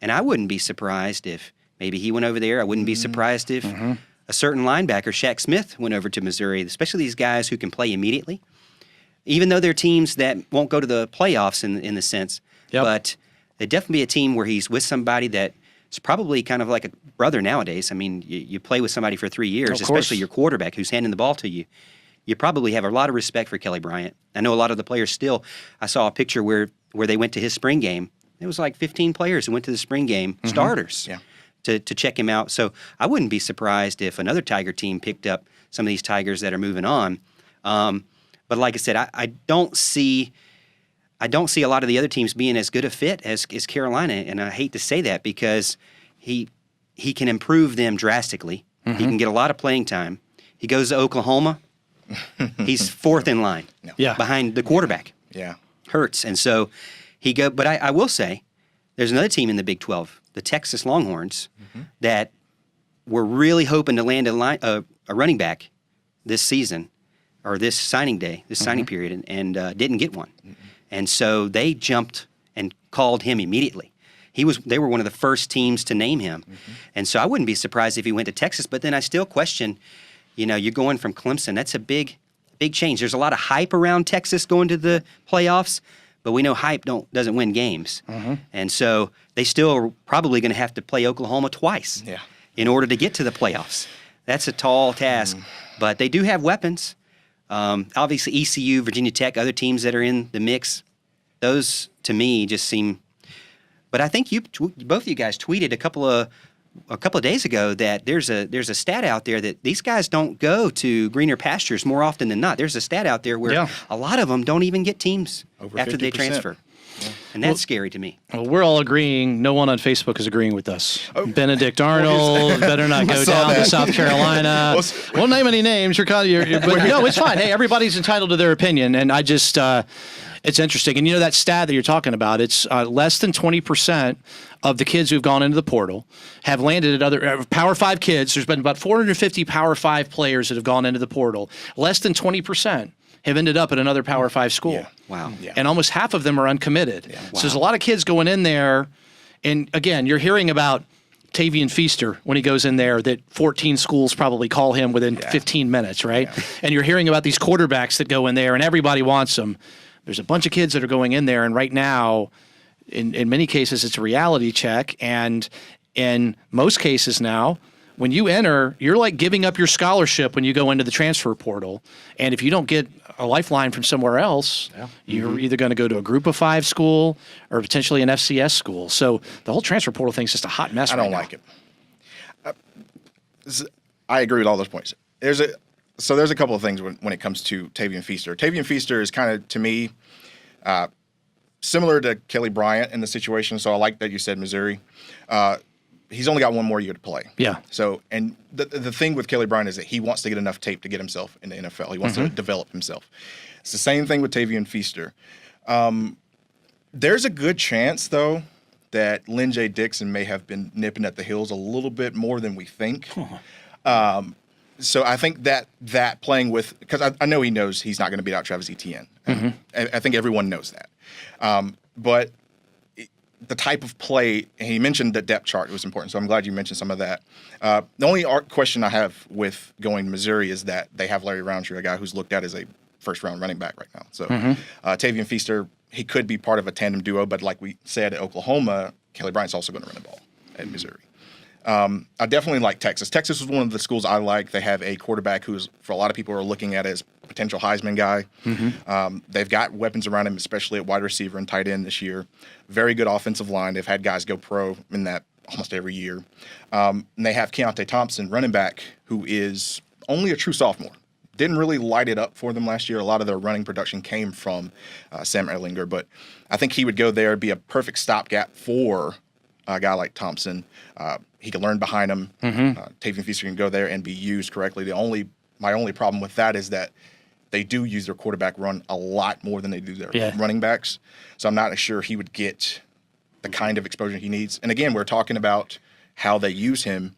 And I wouldn't be surprised if maybe he went over there. I wouldn't be surprised if a certain linebacker, Shaq Smith, went over to Missouri, especially these guys who can play immediately. Even though they're teams that won't go to the playoffs in the sense, but it'd definitely be a team where he's with somebody that is probably kind of like a brother nowadays. I mean, you play with somebody for 3 years, especially your quarterback who's handing the ball to you. You probably have a lot of respect for Kelly Bryant. I know a lot of the players still. I saw a picture where they went to his spring game. It was like 15 players who went to the spring game, starters, to check him out. So I wouldn't be surprised if another Tiger team picked up some of these Tigers that are moving on. But like I said, I don't see a lot of the other teams being as good a fit as Carolina, and I hate to say that because he can improve them drastically. He can get a lot of playing time. He goes to Oklahoma. He's 4th in line behind the quarterback.
Yeah.
Hurts. And so but I will say there's another team in the Big 12, the Texas Longhorns, that were really hoping to land a running back this season or this signing day, this signing period, and didn't get one. And so they jumped and called him immediately. They were one of the first teams to name him. And so I wouldn't be surprised if he went to Texas, but then I still question, you're going from Clemson. That's a big change. There's a lot of hype around Texas going to the playoffs, but we know hype doesn't win games. And so they still are probably going to have to play Oklahoma twice in order to get to the playoffs. That's a tall task, but they do have weapons. Obviously, ECU, Virginia Tech, other teams that are in the mix, those to me just seem. But I think both of you guys tweeted a couple of days ago that there's a stat out there that these guys don't go to greener pastures more often than not. There's a stat out there where a lot of them don't even get teams after they transfer. And that's scary to me.
Well, we're all agreeing. No one on Facebook is agreeing with us. Benedict Arnold better not go down to South Carolina. Won't name any names. But no, it's fine. Hey, everybody's entitled to their opinion. And I just, it's interesting. And that stat that you're talking about, it's less than 20% of the kids who've gone into the portal have landed at other Power 5 kids. There's been about 450 Power 5 players that have gone into the portal. Less than 20% have ended up at another Power 5 school.
Yeah. Wow.
Yeah.
And almost half of them are uncommitted.
Yeah.
So there's a lot of kids going in there. And again, you're hearing about Tavian Feaster when he goes in there that 14 schools probably call him within 15 minutes, right? Yeah. And you're hearing about these quarterbacks that go in there and everybody wants them. There's a bunch of kids that are going in there, and right now, in many cases, it's a reality check. And in most cases now, when you enter, you're like giving up your scholarship when you go into the transfer portal. And if you don't get a lifeline from somewhere else, you're either going to go to a group of 5 school or potentially an FCS school. So the whole transfer portal thing is just a hot mess.
I don't like it. I agree with all those points. There's a couple of things when it comes to Tavian Feaster. Tavian Feaster is kind of, to me, similar to Kelly Bryant in the situation. So I like that you said Missouri. He's only got one more year to play.
Yeah.
So, and the thing with Kelly Bryant is that he wants to get enough tape to get himself in the NFL. He wants to develop himself. It's the same thing with Tavian Feaster. There's a good chance, though, that Lynn J. Dixon may have been nipping at the heels a little bit more than we think. So I think that playing with, because I know he knows he's not going to beat out Travis Etienne. I think everyone knows that. But the type of play, and he mentioned the depth chart was important, so I'm glad you mentioned some of that. The only question I have with going to Missouri is that they have Larry Roundtree, a guy who's looked at as a first-round running back right now. So Tavian Feaster, he could be part of a tandem duo, but like we said at Oklahoma, Kelly Bryant's also going to run the ball at Missouri. I definitely like Texas. Texas is one of the schools I like. They have a quarterback who's, for a lot of people, are looking at as a potential Heisman guy. They've got weapons around him, especially at wide receiver and tight end this year. Very good offensive line. They've had guys go pro in that almost every year. And they have Keontae Thompson, running back, who is only a true sophomore. Didn't really light it up for them last year. A lot of their running production came from Sam Ehlinger, but I think he would go there, be a perfect stopgap for a guy like Thompson. He can learn behind him. Tavian Feaster can go there and be used correctly. My only problem with that is that they do use their quarterback run a lot more than they do their running backs. So I'm not sure he would get the kind of exposure he needs. And again, we're talking about how they use him.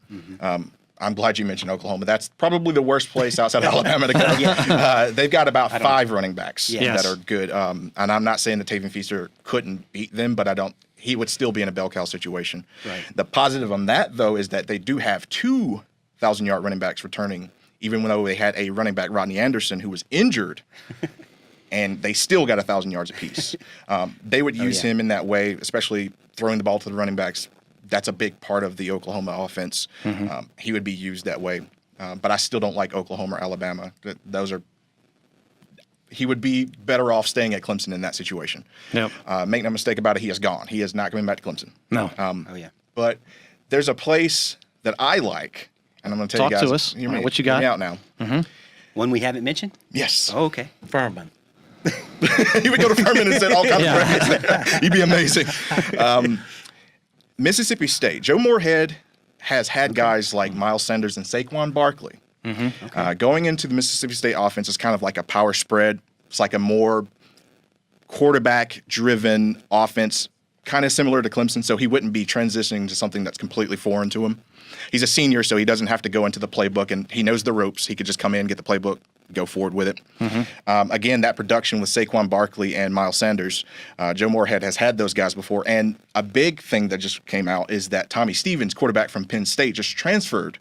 I'm glad you mentioned Oklahoma. That's probably the worst place outside of Alabama to go. They've got about 5 running backs that are good. And I'm not saying that Tavian Feaster couldn't beat them, but he would still be in a bell cow situation.
Right.
The positive on that, though, is that they do have 2 1,000-yard running backs returning, even though they had a running back, Rodney Anderson, who was injured, and they still got 1,000 yards apiece. They would use him in that way, especially throwing the ball to the running backs. That's a big part of the Oklahoma offense. He would be used that way. But I still don't like Oklahoma or Alabama. He would be better off staying at Clemson in that situation. Make no mistake about it, he is gone. He is not coming back to Clemson.
No.
But there's a place that I like, and I'm going to tell
Talk
you guys.
to us.
Hear
All
me,
right, what you
hear
got?
me out now.
One we haven't mentioned?
Yes.
Oh, okay.
Furman.
He would go to Furman and say all kinds of brackets there. He'd be amazing. Mississippi State. Joe Moorhead has had guys like Miles Sanders and Saquon Barkley. Going into the Mississippi State offense is kind of like a power spread. It's like a more quarterback-driven offense, kind of similar to Clemson, so he wouldn't be transitioning to something that's completely foreign to him. He's a senior, so he doesn't have to go into the playbook, and he knows the ropes. He could just come in, get the playbook, go forward with it. Again, that production with Saquon Barkley and Miles Sanders, Joe Moorhead has had those guys before. And a big thing that just came out is that Tommy Stevens, quarterback from Penn State, just transferred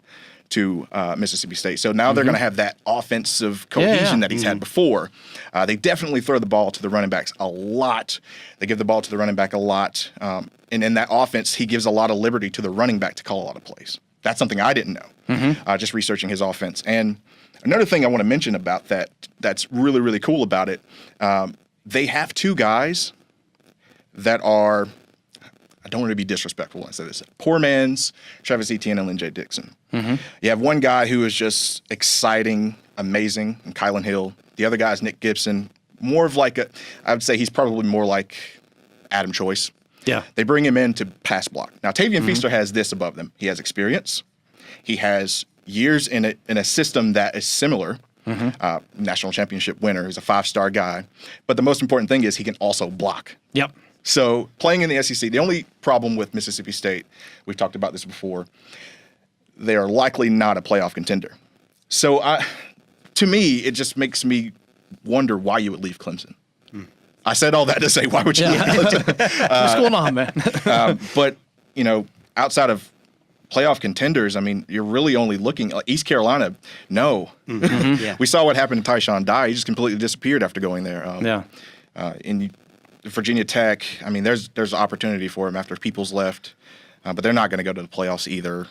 to Mississippi State. So now they're going to have that offensive cohesion that he's had before. They definitely throw the ball to the running backs a lot. They give the ball to the running back a lot. And in that offense, he gives a lot of liberty to the running back to call a lot of plays. That's something I didn't know, just researching his offense. And another thing I want to mention about that's really, really cool about it, they have 2 guys that are, I don't want to be disrespectful when I say this, poor man's Travis Etienne and Lynn J. Dixon. You have one guy who is just exciting, amazing, and Kylan Hill. The other guy is Nick Gibson, more of like I would say he's probably more like Adam Choice. They bring him in to pass block. Now, Tavian Feaster has this above them. He has experience. He has years in a system that is similar. National championship winner. He's a 5-star guy. But the most important thing is he can also block. So playing in the SEC, the only problem with Mississippi State, we've talked about this before, they are likely not a playoff contender. So to me, it just makes me wonder why you would leave Clemson. I said all that to say, why would you leave Clemson?
What's going on, man?
But, outside of playoff contenders, I mean, you're really only looking East Carolina. No. We saw what happened to Tyshawn Dye. He just completely disappeared after going there. In Virginia Tech, I mean, there's opportunity for him after Peoples left, but they're not going to go to the playoffs either.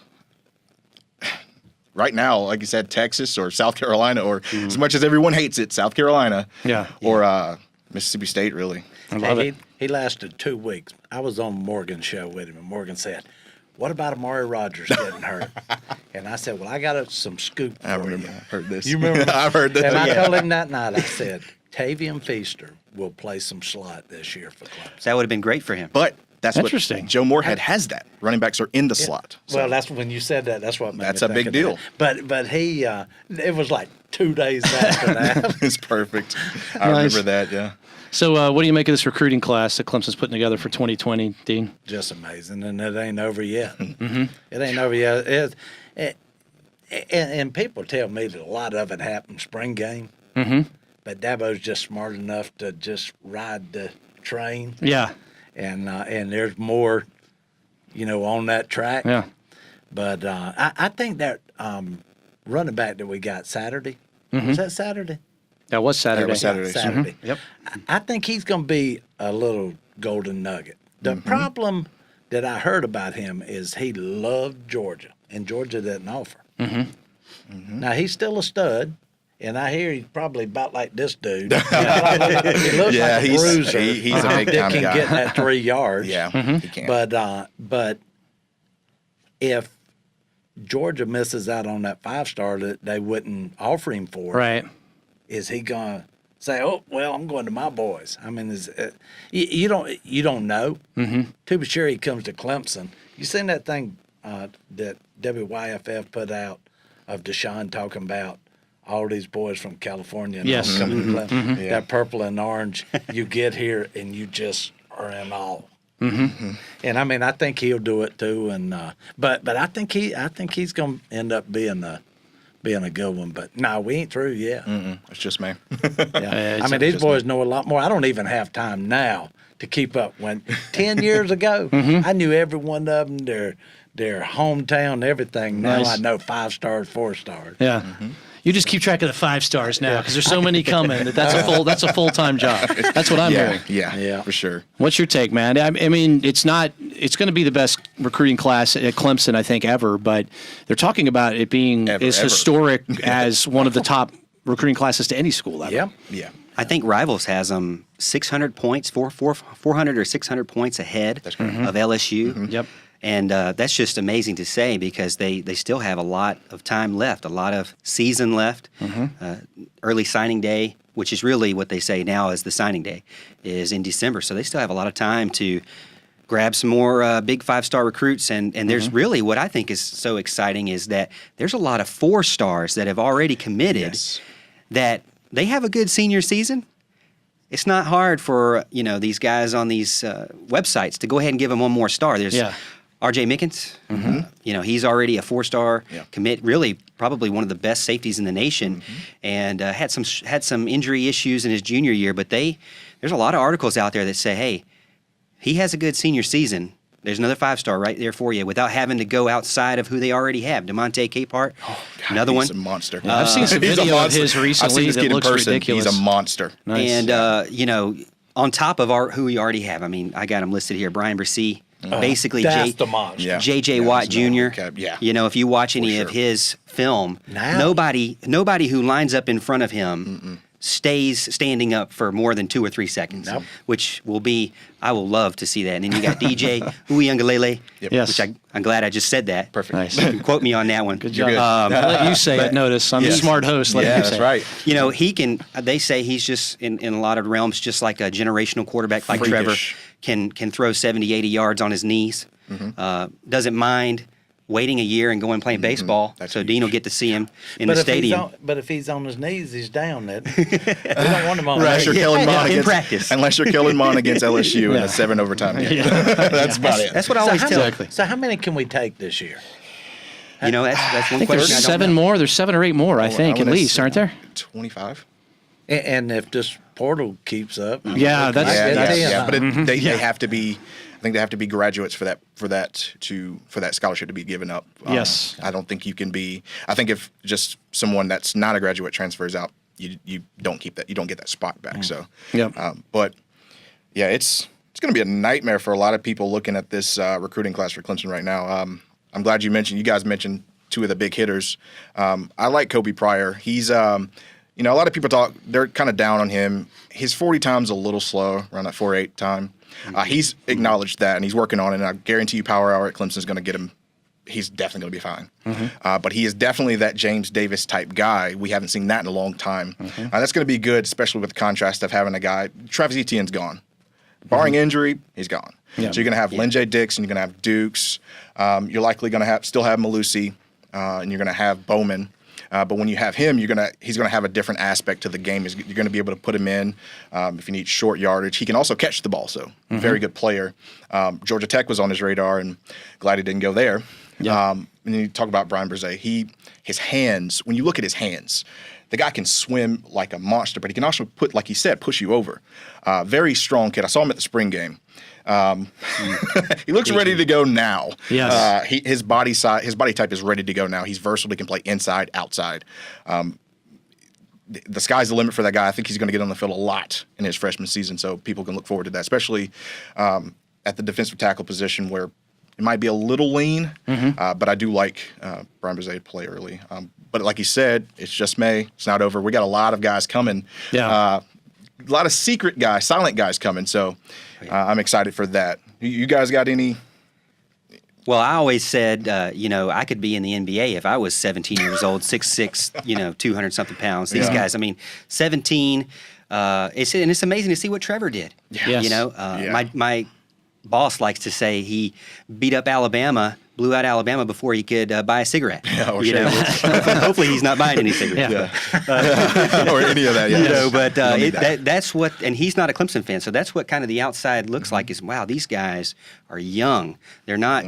Right now, like you said, Texas or South Carolina, or as much as everyone hates it, South Carolina, or Mississippi State, really.
I love it.
He lasted 2 weeks. I was on Morgan's show with him, and Morgan said, "What about Amari Rogers getting hurt?" And I said, "Well, I got some scoop for
I remember.
you."
I heard this.
You remember?
I've heard this.
And I told him that night, I said, Tavian Feaster will play some slot this year for Clemson.
That would have been great for him.
But that's
Interesting.
what Joe Moorhead has that. Running backs are in the slot. So
Well, that's when you said that. That's what made
That's
me
a
think
big
of
deal.
that. But he, it was like 2 days after that.
it's perfect. I
Nice.
remember that, yeah.
So what do you make of this recruiting class that Clemson's putting together for 2020, Dean?
Just amazing, and it ain't over yet. It ain't over yet. And people tell me that a lot of it happened spring game. But Dabo's just smart enough to just ride the train. And there's more, on that track. But I think that running back that we got Saturday, was that Saturday?
That was Saturday.
That was Saturday.
Yep.
I think he's going to be a little golden nugget. The problem that I heard about him is he loved Georgia, and Georgia didn't offer. Now, he's still a stud, and I hear he's probably about like this dude. He looks like a bruiser.
He's a big
that
time
can
guy.
get that 3 yards.
Yeah, he can.
But if Georgia misses out on that 5-star that they wouldn't offer him for,
Right.
is he gonna say, "Oh, well, I'm going to my boys"? I mean, you don't know. To be sure, he comes to Clemson. You seen that thing that WYFF put out of Deshaun talking about all these boys from California and all
Yes.
coming to Clemson?
Yeah.
That purple and orange, you get here and you just are in awe. And I mean, I think he'll do it too. And but I think he's gonna end up being a good one. But no, we ain't through yet.
It's just me.
Yeah. I
it's
mean, these
just
boys know a lot more. I don't even have time now to keep up. When 10 years ago, I knew every one of them, their hometown, everything. Now
Nice.
I know 5 stars, 4 stars.
Yeah. You just keep track of the 5 stars now because there's so many coming that's a full-time job. That's what I'm hearing.
Yeah, for sure.
What's your take, man? I mean, it's going to be the best recruiting class at Clemson, I think, ever, but they're talking about it being as
Ever.
historic as one of the top recruiting classes to any school ever.
Yeah.
Yeah.
I think Rivals has them 600 points, 400 or 600 points ahead of LSU.
Yep.
And that's just amazing to say because they still have a lot of time left, a lot of season left. Early signing day, which is really what they say now is the signing day, is in December. So they still have a lot of time to grab some more big 5-star recruits. And there's really what I think is so exciting is that there's a lot of 4-stars that have already committed that they have a good senior season. It's not hard for these guys on these websites to go ahead and give them one more star. There's R.J. Mickens. He's already a 4-star commit. Really, probably one of the best safeties in the nation, and had some injury issues in his junior year. But there's a lot of articles out there that say, hey, he has a good senior season. There's another 5-star right there for you without having to go outside of who they already have. DeMonte Capehart, another one.
He's a monster.
I've seen some
He's a
video of
monster.
his
I've
recently
seen this
that
kid in
looks
person.
ridiculous.
He's a monster.
Nice.
And on top of who we already have, I mean, I got him listed here. Brian Brissy, basically
That's the monster.
Yeah.
J.J.
Yeah,
Watt
he's an
Jr.
cap. Yeah.
If you watch any
For
of
sure.
his film,
Now-
nobody who lines up in front of him stays standing up for more than 2 or 3 seconds,
Nope.
which will be, I will love to see that. And then you got DJ Uiagalelei,
Yes.
which I'm glad I just said that.
Perfect.
Nice.
You can quote me on that one.
Good
You're
job.
good.
I'll let you say it. Notice I'm a smart host. Let
Yeah,
you
that's
say it.
right.
He can. They say he's just in a lot of realms, just like a generational quarterback, like
Freakish.
Trevor, can throw 70, 80 yards on his knees. Doesn't mind waiting a year and going and playing baseball.
That's
So
huge.
Dean will get to see him in the stadium.
But if he's on his knees, he's down. We don't want him on
Unless
his
you're killing Mon
in
against
practice.
Unless you're killing Mon against LSU in a 7 overtime game. That's about it.
That's what I always tell.
Exactly.
So how many can we take this year?
That's one
I think
question.
there's
I don't
7
know.
more. There's 7 or 8 more, I think, at
wanna
least,
say
aren't there?
25.
And if this portal keeps up,
Yeah, that's
But they have to be. I think they have to be graduates for that scholarship to be given up.
Yes.
I don't think you can be. I think if just someone that's not a graduate transfers out, you don't keep that. You don't get that spot back. So,
Yep.
but yeah, it's going to be a nightmare for a lot of people looking at this recruiting class for Clemson right now. I'm glad you guys mentioned 2 of the big hitters. I like Kobe Pryor. He's a lot of people they're kind of down on him. His 40 time's a little slow, around that 4.8 time. He's acknowledged that, and he's working on it. And I guarantee you, Power Hour at Clemson is going to get him. He's definitely going to be fine. But he is definitely that James Davis type guy. We haven't seen that in a long time. That's going to be good, especially with the contrast of having a guy. Travis Etienne's gone. Barring injury, he's gone.
Yeah.
So you're going to have Lynn J. Dixon, you're going to have Dukes. You're likely going to still have Malusi, and you're going to have Bowman. But when you have him, he's going to have a different aspect to the game. You're going to be able to put him in if you need short yardage. He can also catch the ball, so very good player. Georgia Tech was on his radar, and glad he didn't go there.
Yeah.
And then you talk about Brian Brzee. His hands, when you look at his hands, the guy can swim like a monster, but he can also like he said, push you over. Very strong kid. I saw him at the spring game. He looks ready to go now.
Yes.
His body type is ready to go now. He's versatile. He can play inside, outside. The sky's the limit for that guy. I think he's going to get on the field a lot in his freshman season, so people can look forward to that, especially at the defensive tackle position where It might be a little lean, but I do like Brian Brzee to play early. But like you said, it's just May. It's not over. We got a lot of guys coming.
Yeah.
A lot of secret guys, silent guys coming. So I'm excited for that. You guys got any?
Well, I always said, I could be in the NBA if I was 17 years old, 6'6", 200-something pounds. These guys, 17. It's amazing to see what Trevor did.
Yes.
My boss likes to say he beat up Alabama, blew out Alabama before he could buy a cigarette. Hopefully he's not buying any cigarettes.
Or any of that. Yeah.
But that's what, and he's not a Clemson fan, so that's what kind of the outside looks like is, wow, these guys are young. They're not,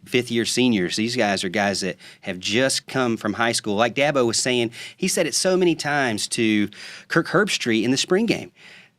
fifth-year seniors. These guys are guys that have just come from high school. Like Dabo was saying, he said it so many times to Kirk Herbstreit in the spring game.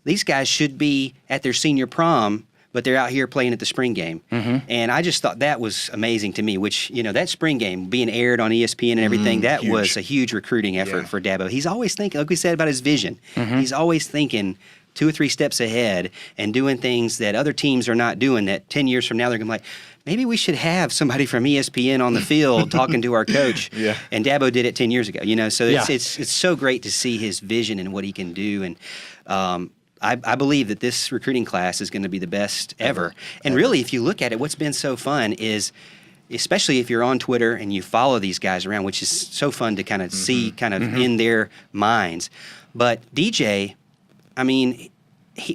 These guys should be at their senior prom, but they're out here playing at the spring game. And I just thought that was amazing to me, which, that spring game being aired on ESPN and everything, that
huge.
was a huge recruiting effort for Dabo. He's always thinking, like we said about his vision, he's always thinking 2 or 3 steps ahead and doing things that other teams are not doing that 10 years from now they're going to be like, maybe we should have somebody from ESPN on the field talking to our coach. And Dabo did it 10 years ago, so it's so great to see his vision and what he can do. And I believe that this recruiting class is going to be the best ever. And really, if you look at it, what's been so fun is, especially if you're on Twitter and you follow these guys around, which is so fun to kind of see kind of in their minds. But DJ,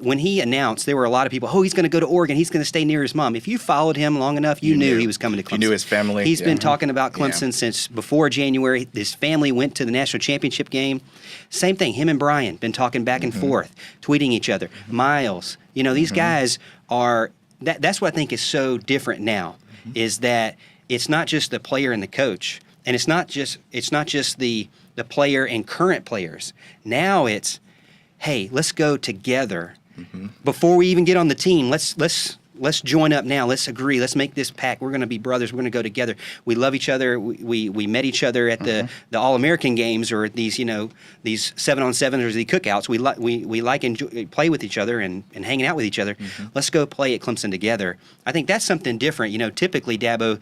when he announced, there were a lot of people, he's going to go to Oregon. He's going to stay near his mom. If you followed him long enough, you knew he was coming to Clemson.
You knew his family.
He's been talking about Clemson since before January. His family went to the national championship game. Same thing. Him and Brian been talking back and forth, tweeting each other. Miles, these guys are. That's what I think is so different now, is that it's not just the player and the coach, and it's not just the player and current players. Now it's, hey, let's go together before we even get on the team. Let's join up now. Let's agree. Let's make this pact. We're going to be brothers. We're going to go together. We love each other. We met each other at the All-American games or these 7-on-7s or the cookouts. We like and play with each other and hanging out with each other. Let's go play at Clemson together. I think that's something different. Typically Dabo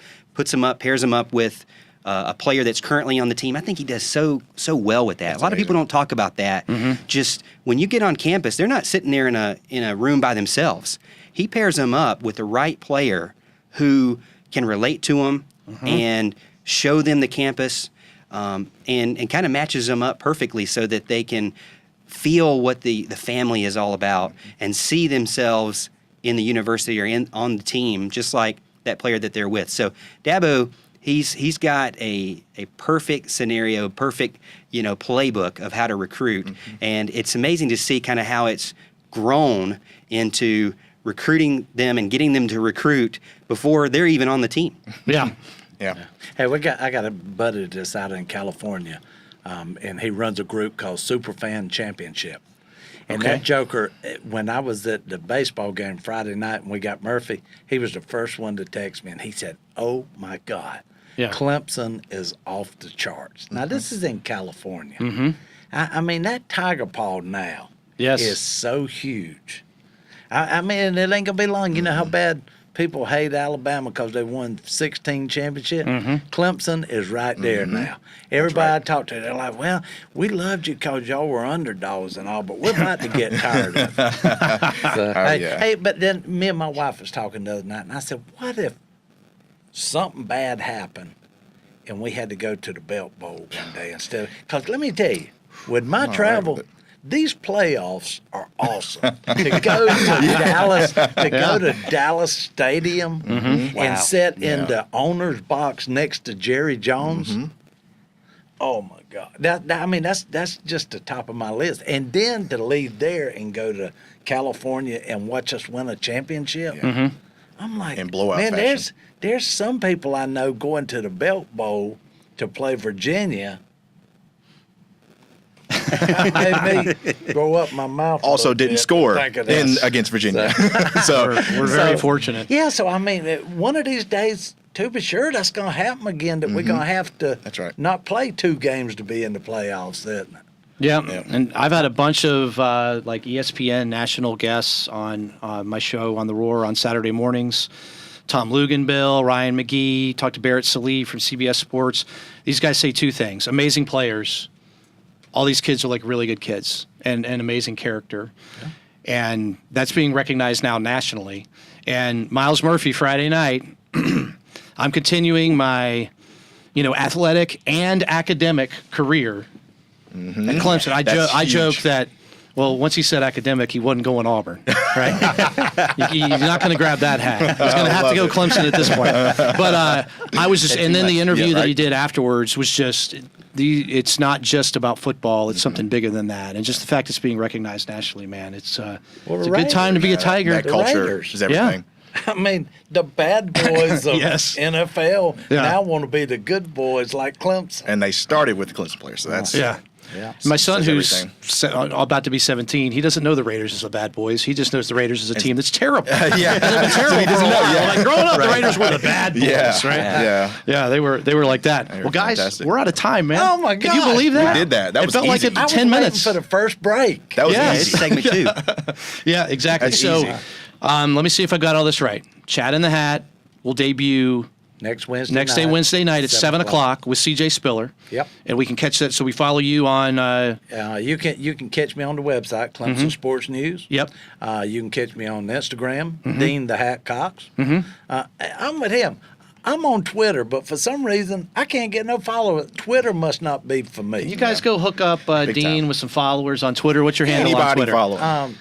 pairs them up with a player that's currently on the team. I think he does so well with that. That's a lot of people don't talk about that. Just when you get on campus, they're not sitting there in a room by themselves. He pairs them up with the right player who can relate to them and show them the campus and kind of matches them up perfectly so that they can feel what the family is all about and see themselves in the university or on the team, just like that player that they're with. So Dabo, he's got a perfect scenario, perfect playbook of how to recruit, and it's amazing to see kind of how it's grown into recruiting them and getting them to recruit before they're even on the team.
Yeah.
Hey, I got a buddy that's out in California, and he runs a group called Superfan Championship. And that joker, when I was at the baseball game Friday night and we got Murphy, he was the first one to text me, and he said, "Oh, my God, Clemson is off the charts." Now, this is in California. That Tiger Paw now is so huge. It ain't going to be long. You know how bad people hate Alabama because they won 16 championships? Clemson is right there now. Everybody I talk to, they're like, well, we loved you because y'all were underdogs and all, but we're about to get tired of it. Hey, but then me and my wife was talking the other night, and I said, what if something bad happened and we had to go to the Belt Bowl one day instead of, because let me tell you, with my travel, these playoffs are awesome. To go to Dallas Stadium and sit in the owner's box next to Jerry Jones. Oh my God! That's just the top of my list. And then to leave there and go to California and watch us win a championship. I'm like,
in blowout
man,
fashion.
there's some people I know going to the Belt Bowl to play Virginia. Made me grow up my mouth.
Also didn't score against Virginia. So
we're very fortunate.
Yeah, so one of these days, to be sure, that's going to happen again, that we're going to have to not play 2 games to be in the playoffs, isn't it?
Yeah, and I've had a bunch of like ESPN national guests on my show on The Roar on Saturday mornings. Tom Luganbill, Ryan McGee, talked to Barrett Salih from CBS Sports. These guys say two things: amazing players. All these kids are like really good kids and amazing character. Yeah. And that's being recognized now nationally. And Miles Murphy, Friday night, I'm continuing my, athletic and academic career at Clemson. I joke that, well, once he said academic, he wasn't going Auburn, right? You're not going to grab that hat. He's going to have to go Clemson at this point. But I was just, and then the interview that he did afterwards was just, it's not just about football. It's something bigger than that. And just the fact it's being recognized nationally, man, it's a good time to be a Tiger.
That culture is everything.
I mean, the bad boys of
Yes.
NFL now want to be the good boys like Clemson.
And they started with the Clemson players, so that's
Yeah. My son, who's about to be 17, he doesn't know the Raiders as the bad boys. He just knows the Raiders as a team that's terrible.
yeah.
They've been terrible for a while. Like growing up, the Raiders were the bad boys, right?
Yeah.
They were like that.
They were
Well, guys,
fantastic.
we're out of time, man.
Oh, my
Can you
God.
believe that?
We did that. That
it
was
felt
easy.
like
I was
10
waiting
minutes.
for the first break.
That was
Yeah.
It's
easy.
segment 2.
Yeah, exactly.
That's
So,
easy.
let me see if I got all this right. Chat in the Hat will debut
Next Wednesday
night at 7 o'clock with CJ Spiller.
Yep.
And we can catch that. So we follow you on.
You can catch me on the website, Clemson Sports News.
Yep.
You can catch me on Instagram, Dean the Hat Cox. I'm with him. I'm on Twitter, but for some reason I can't get no followers. Twitter must not be for me.
You guys go hook up
Big
Dean
time.
with some followers on Twitter. What's your handle on
Anybody
Twitter?
follow him.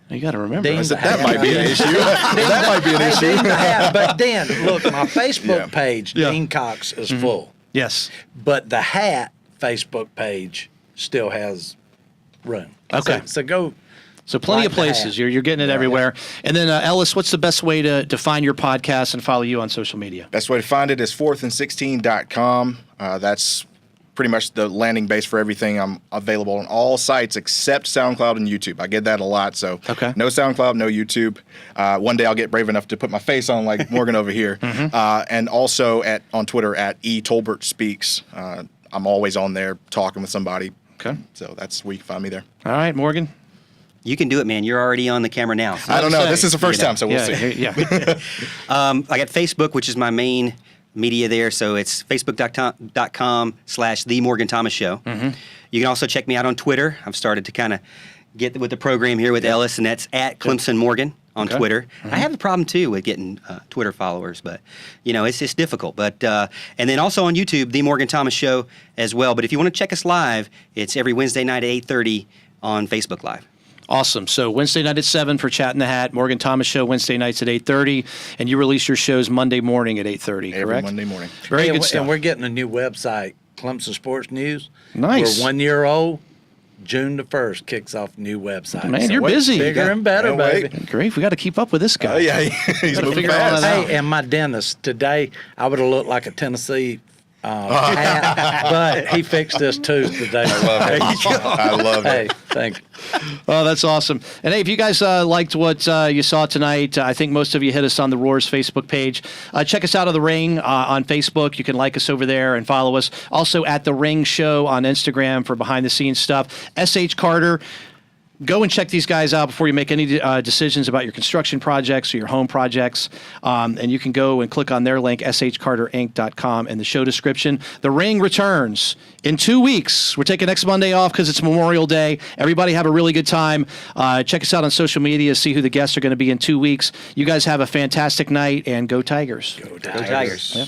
You got to remember.
Dean the
That
Hat.
might be an issue. That might be an issue.
Dean the Hat. But Dan, look, my Facebook
Yeah.
page,
Yeah.
Dean Cox, is full.
Yes.
But the Hat Facebook page still has room.
Okay.
So go.
So plenty
Like
of
the
places.
Hat.
You're getting it everywhere. And then Ellis, what's the best way to find your podcast and follow you on social media?
Best way to find it is 4th-and-16.com. That's pretty much the landing base for everything. I'm available on all sites except SoundCloud and YouTube. I get that a lot, so
Okay.
no SoundCloud, no YouTube. One day I'll get brave enough to put my face on like Morgan over here. And also on Twitter at Tolbert Speaks. I'm always on there talking with somebody.
Okay.
So that's where you can find me there.
All right, Morgan.
You can do it, man. You're already on the camera now. So.
I don't know.
say,
This is the first time, so we'll see.
Yeah.
I got Facebook, which is my main media there. So it's facebook.com/The Morgan Thomas Show. You can also check me out on Twitter. I've started to kind of get with the program here with Ellis, and that's at Clemson Morgan on
Okay.
Twitter. I have the problem, too, with getting Twitter followers, but, it's difficult. But and then also on YouTube, The Morgan Thomas Show as well. But if you want to check us live, it's every Wednesday night at 8:30 on Facebook Live.
Awesome. So Wednesday night at 7 for Chat in the Hat. Morgan Thomas Show Wednesday nights at 8:30. And you release your shows Monday morning at 8:30,
Every
correct?
Monday morning.
Very
and
good stuff.
And we're getting a new website, Clemson Sports News.
Nice.
We're 1 year old. June the 1st kicks off new website.
Man, you're busy.
Bigger and better,
Can't wait.
baby.
Great. We got to keep up with this guy.
Oh, yeah. He's
Gotta
moving
figure all
fast.
that out.
Hey, and my dentist today, I would have looked like a Tennessee hat, but he fixed this tooth today.
I love
Hey,
it.
thank you.
Oh, that's awesome. And hey, if you guys liked what you saw tonight, I think most of you hit us on the Roars Facebook page. Check us out on The Ring on Facebook. You can like us over there and follow us. Also at The Ring Show on Instagram for behind-the-scenes stuff. S.H. Carter. Go and check these guys out before you make any decisions about your construction projects or your home projects. And you can go and click on their link, shcarterinc.com, in the show description. The Ring returns in 2 weeks. We're taking next Monday off because it's Memorial Day. Everybody have a really good time. Check us out on social media, see who the guests are going to be in 2 weeks. You guys have a fantastic night, and go Tigers.
Go Tigers.
Yep.